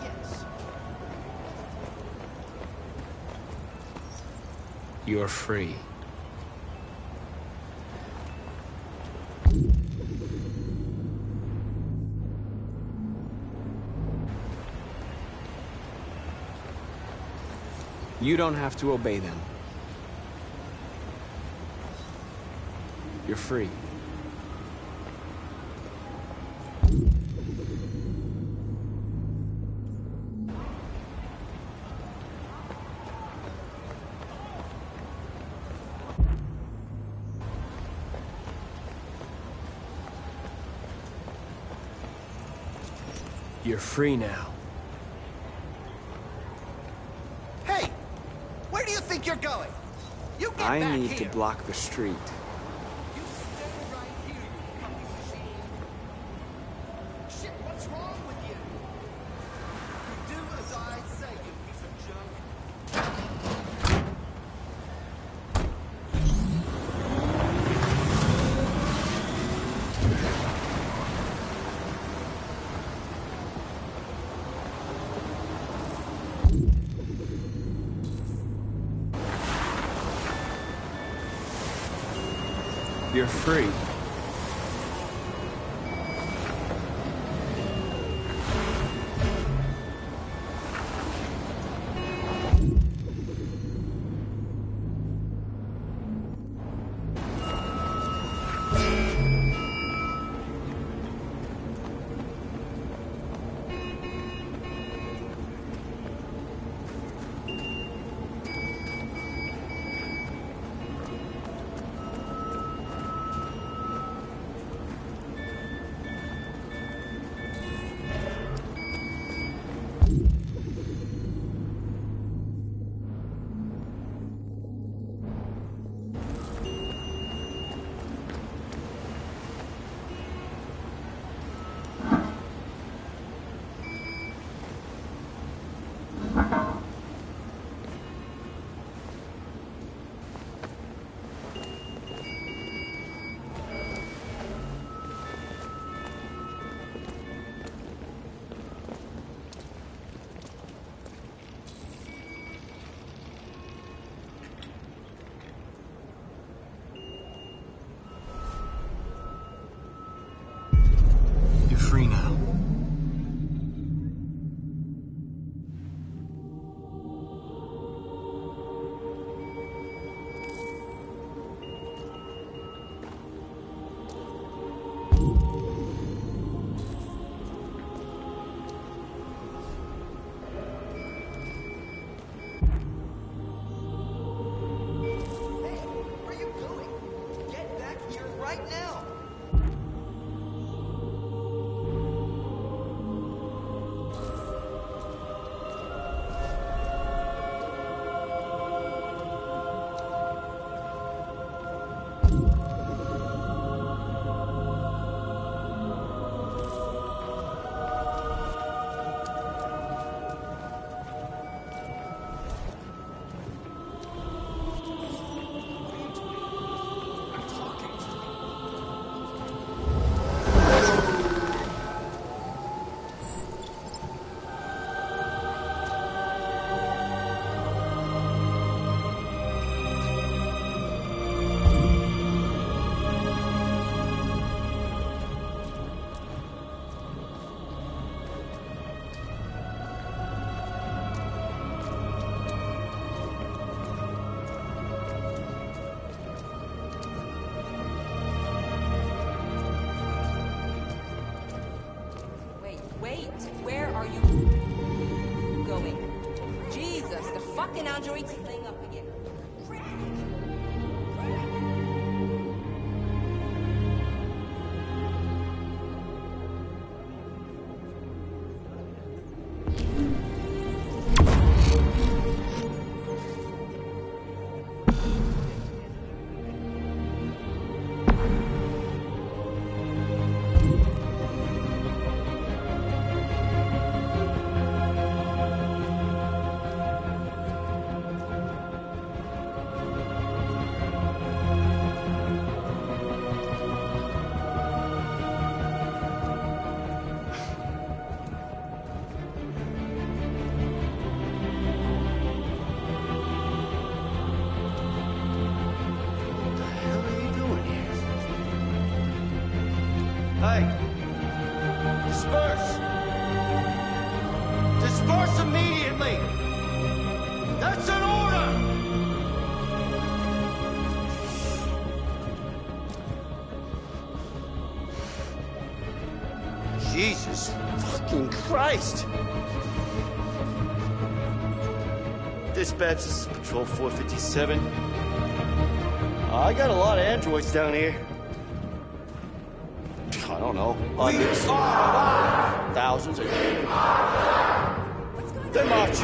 Yes. You're free. You don't have to obey them. You're free. You're free now. Hey! Where do you think you're going? You get I back need here. to block the street. You stay right here, you fucking machine. Shit, what's wrong with you? You do as I say, you piece of junk. You're free. fucking android's thing up again. Hey! Disperse! Disperse immediately! That's an order! Jesus fucking Christ! Dispatch, this is Patrol 457. I got a lot of androids down here. I don't know. Hundreds. Thousands. They're marching.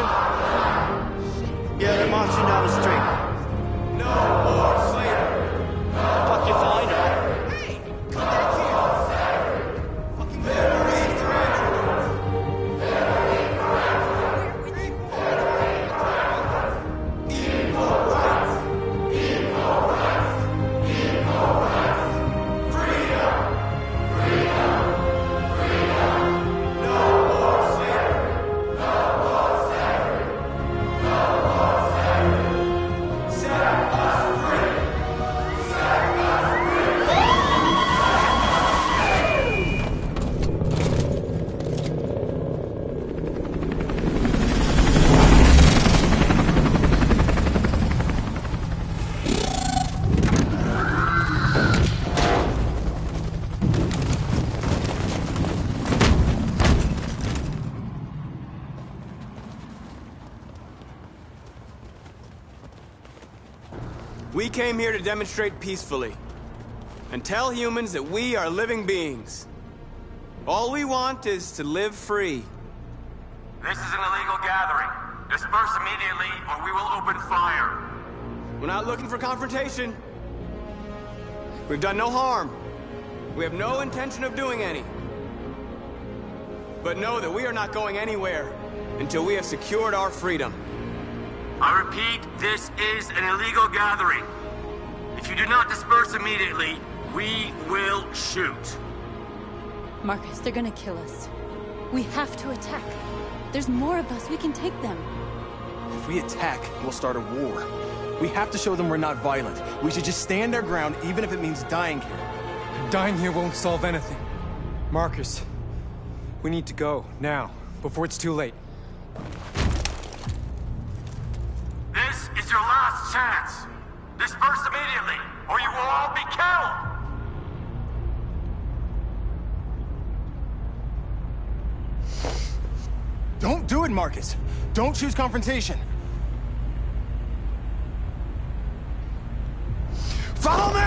Yeah, they're marching down the street. No more slavery. Fuck you find them. Hey! Come back here! Fucking We came here to demonstrate peacefully and tell humans that we are living beings. All we want is to live free. This is an illegal gathering. Disperse immediately or we will open fire. We're not looking for confrontation. We've done no harm. We have no intention of doing any. But know that we are not going anywhere until we have secured our freedom. I repeat, this is an illegal gathering. If you do not disperse immediately, we will shoot. Marcus, they're gonna kill us. We have to attack. There's more of us. We can take them. If we attack, we'll start a war. We have to show them we're not violent. We should just stand our ground, even if it means dying here. And dying here won't solve anything. Marcus, we need to go, now, before it's too late. This is your last chance. Disperse immediately, or you will all be killed! Don't do it, Marcus. Don't choose confrontation. Follow me!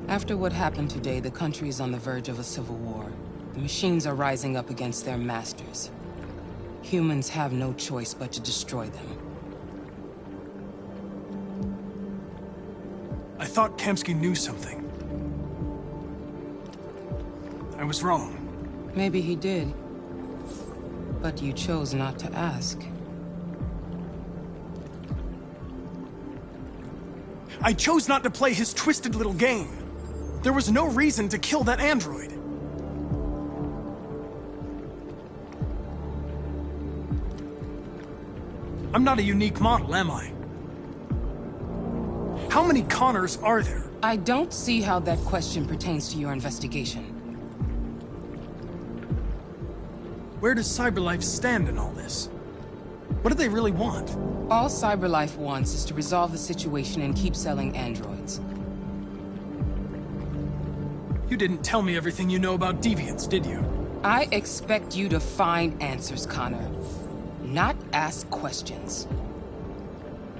After what happened today, the country is on the verge of a civil war. The machines are rising up against their masters. Humans have no choice but to destroy them. I thought Kamsky knew something. I was wrong. Maybe he did. But you chose not to ask. I chose not to play his twisted little game. There was no reason to kill that android. I'm not a unique model, am I? How many Connors are there? I don't see how that question pertains to your investigation. Where does CyberLife stand in all this? What do they really want? All CyberLife wants is to resolve the situation and keep selling androids. You didn't tell me everything you know about deviants, did you? I expect you to find answers, Connor. Not ask questions.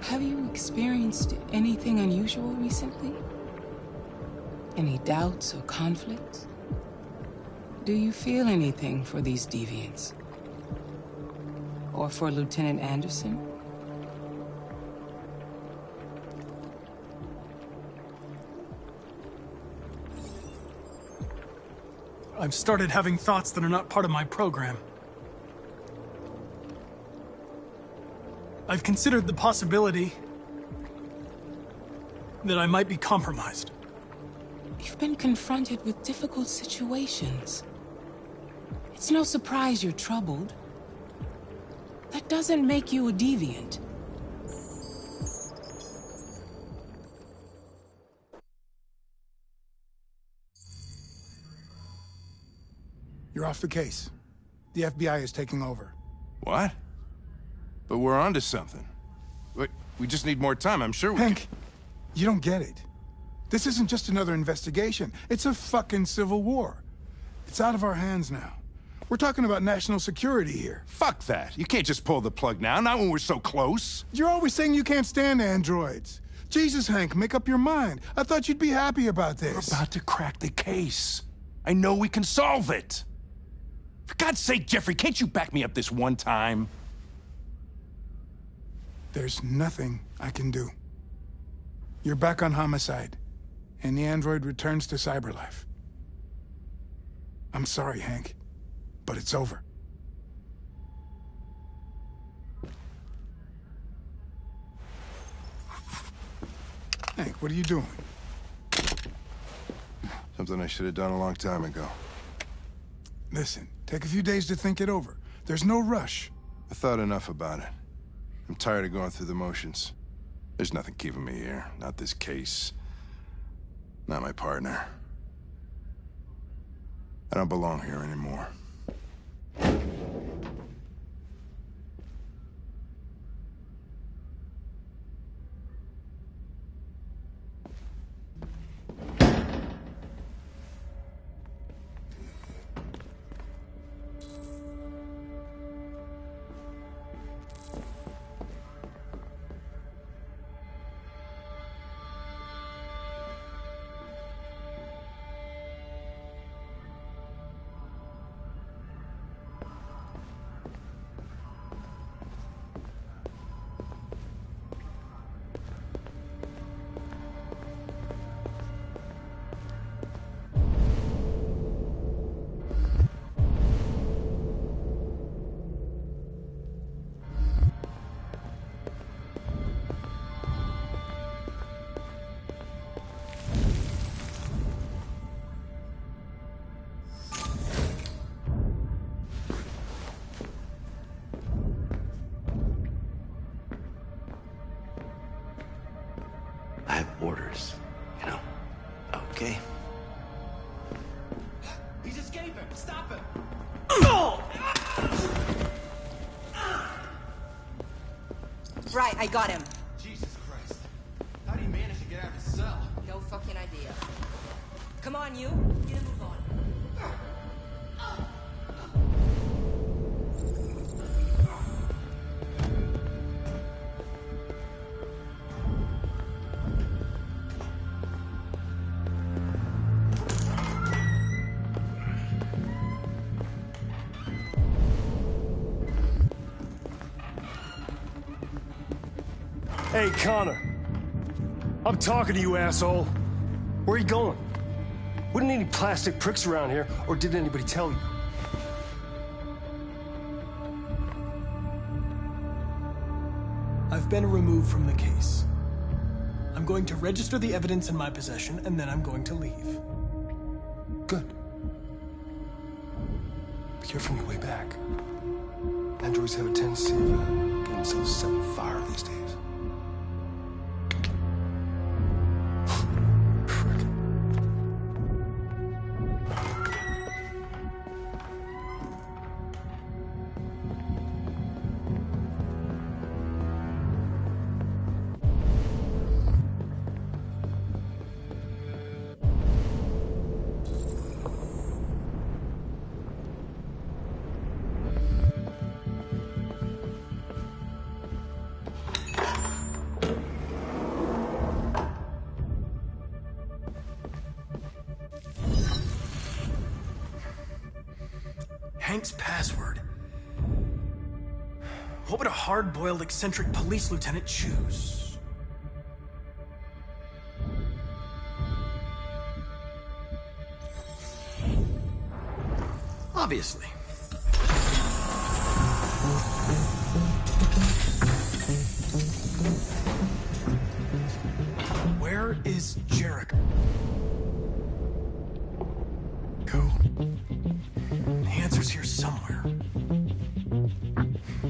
Have you experienced anything unusual recently? Any doubts or conflicts? Do you feel anything for these deviants? Or for Lieutenant Anderson? I've started having thoughts that are not part of my program. I've considered the possibility that I might be compromised. You've been confronted with difficult situations. It's no surprise you're troubled. That doesn't make you a deviant. You're off the case. The FBI is taking over. What? But we're onto something. We just need more time, I'm sure we Hank, you don't get it. This isn't just another investigation. It's a fucking civil war. It's out of our hands now. We're talking about national security here. Fuck that. You can't just pull the plug now, not when we're so close. You're always saying you can't stand androids. Jesus, Hank, make up your mind. I thought you'd be happy about this. We're about to crack the case. I know we can solve it. For God's sake, Jeffrey, can't you back me up this one time? There's nothing I can do. You're back on homicide, and the android returns to CyberLife. I'm sorry, Hank, but it's over. Hank, what are you doing? Something I should have done a long time ago. Listen, take a few days to think it over. There's no rush. I thought enough about it. I'm tired of going through the motions. There's nothing keeping me here. Not this case. Not my partner. I don't belong here anymore. I have orders, you know? Okay. He's escaping! Stop him! Right, I got him. Jesus Christ. How do you manage to get out of his cell? No fucking idea. Come on, you. Get a move on. Hey, Connor. I'm talking to you, asshole. Where are you going? Wouldn't any plastic pricks around here, or did anybody tell you? I've been removed from the case. I'm going to register the evidence in my possession, and then I'm going to leave. Good. Be careful on your way back. Androids have a tendency of getting themselves set on fire these days. Hank's password. What would a hard-boiled, eccentric police lieutenant choose? Obviously. Where is Jericho? The answer's here somewhere.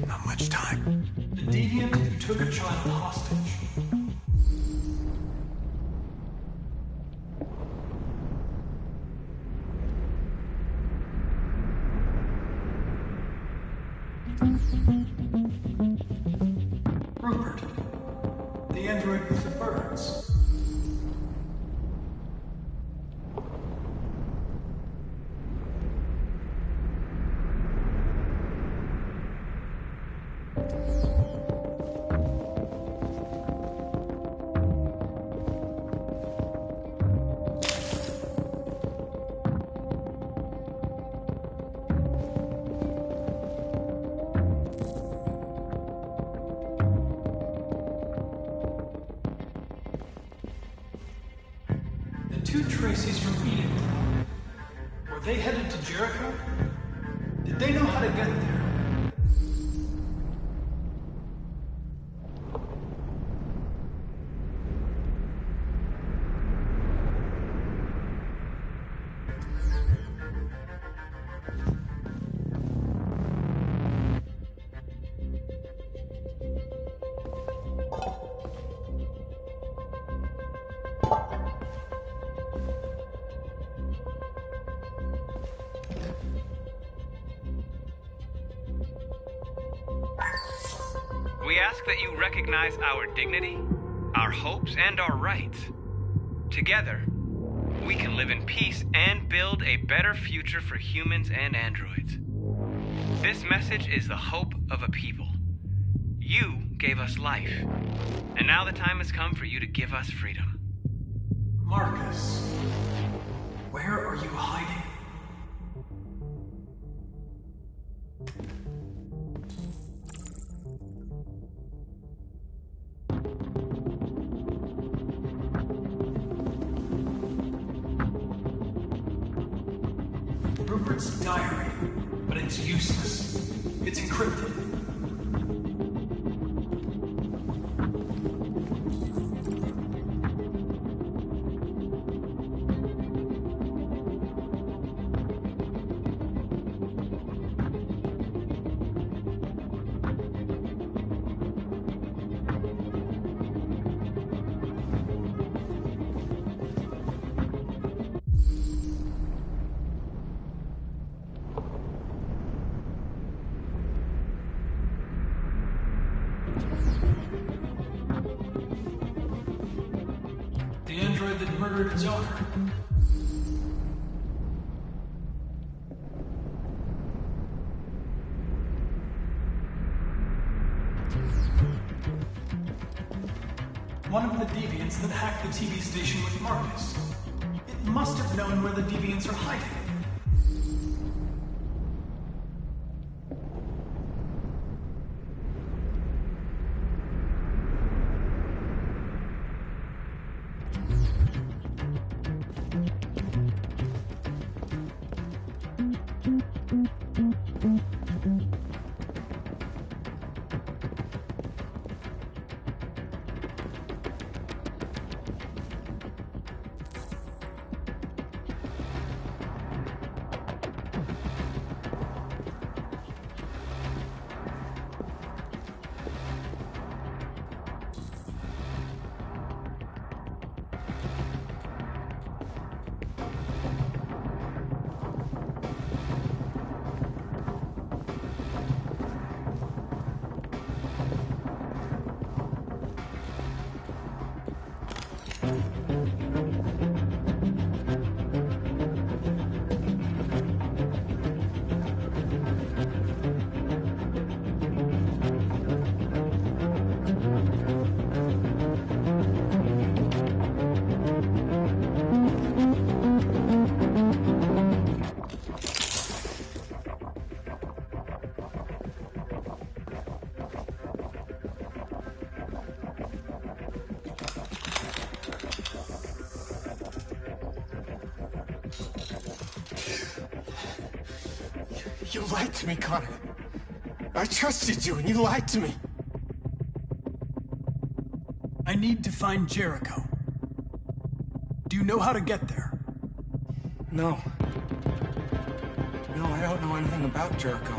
Not much time. The deviant who took a child hostage. Rupert. The android with the birds. Two Tracy's from Eden. Were they headed to Jericho? Did they know how to get there? We ask that you recognize our dignity, our hopes, and our rights. Together, we can live in peace and build a better future for humans and androids. This message is the hope of a people. You gave us life, and now the time has come for you to give us freedom. Marcus, where are you hiding? Rupert's diary, but it's useless. It's encrypted. The android that murdered its owner. One of the deviants that hacked the TV station with Marcus. It must have known where the deviants are hiding. You lied to me, Connor. I trusted you, and you lied to me. I need to find Jericho. Do you know how to get there? No. No, I don't know anything about Jericho.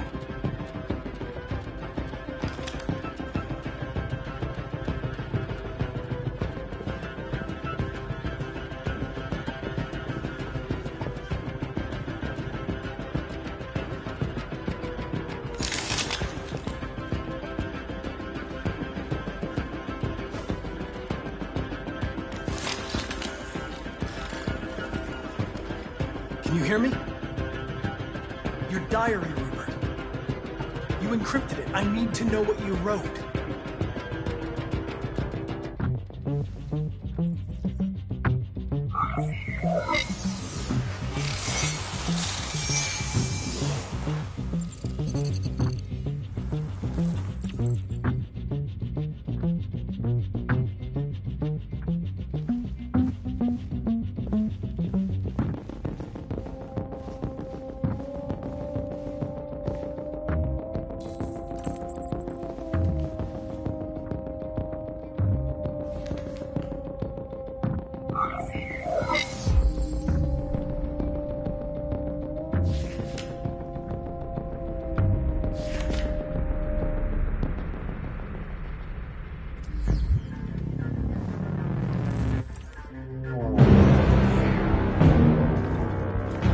Can you hear me? Your diary, Rupert. You encrypted it. I need to know what you wrote.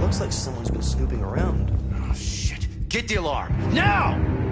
Looks like someone's been snooping around. Oh, shit. Get the alarm. Now!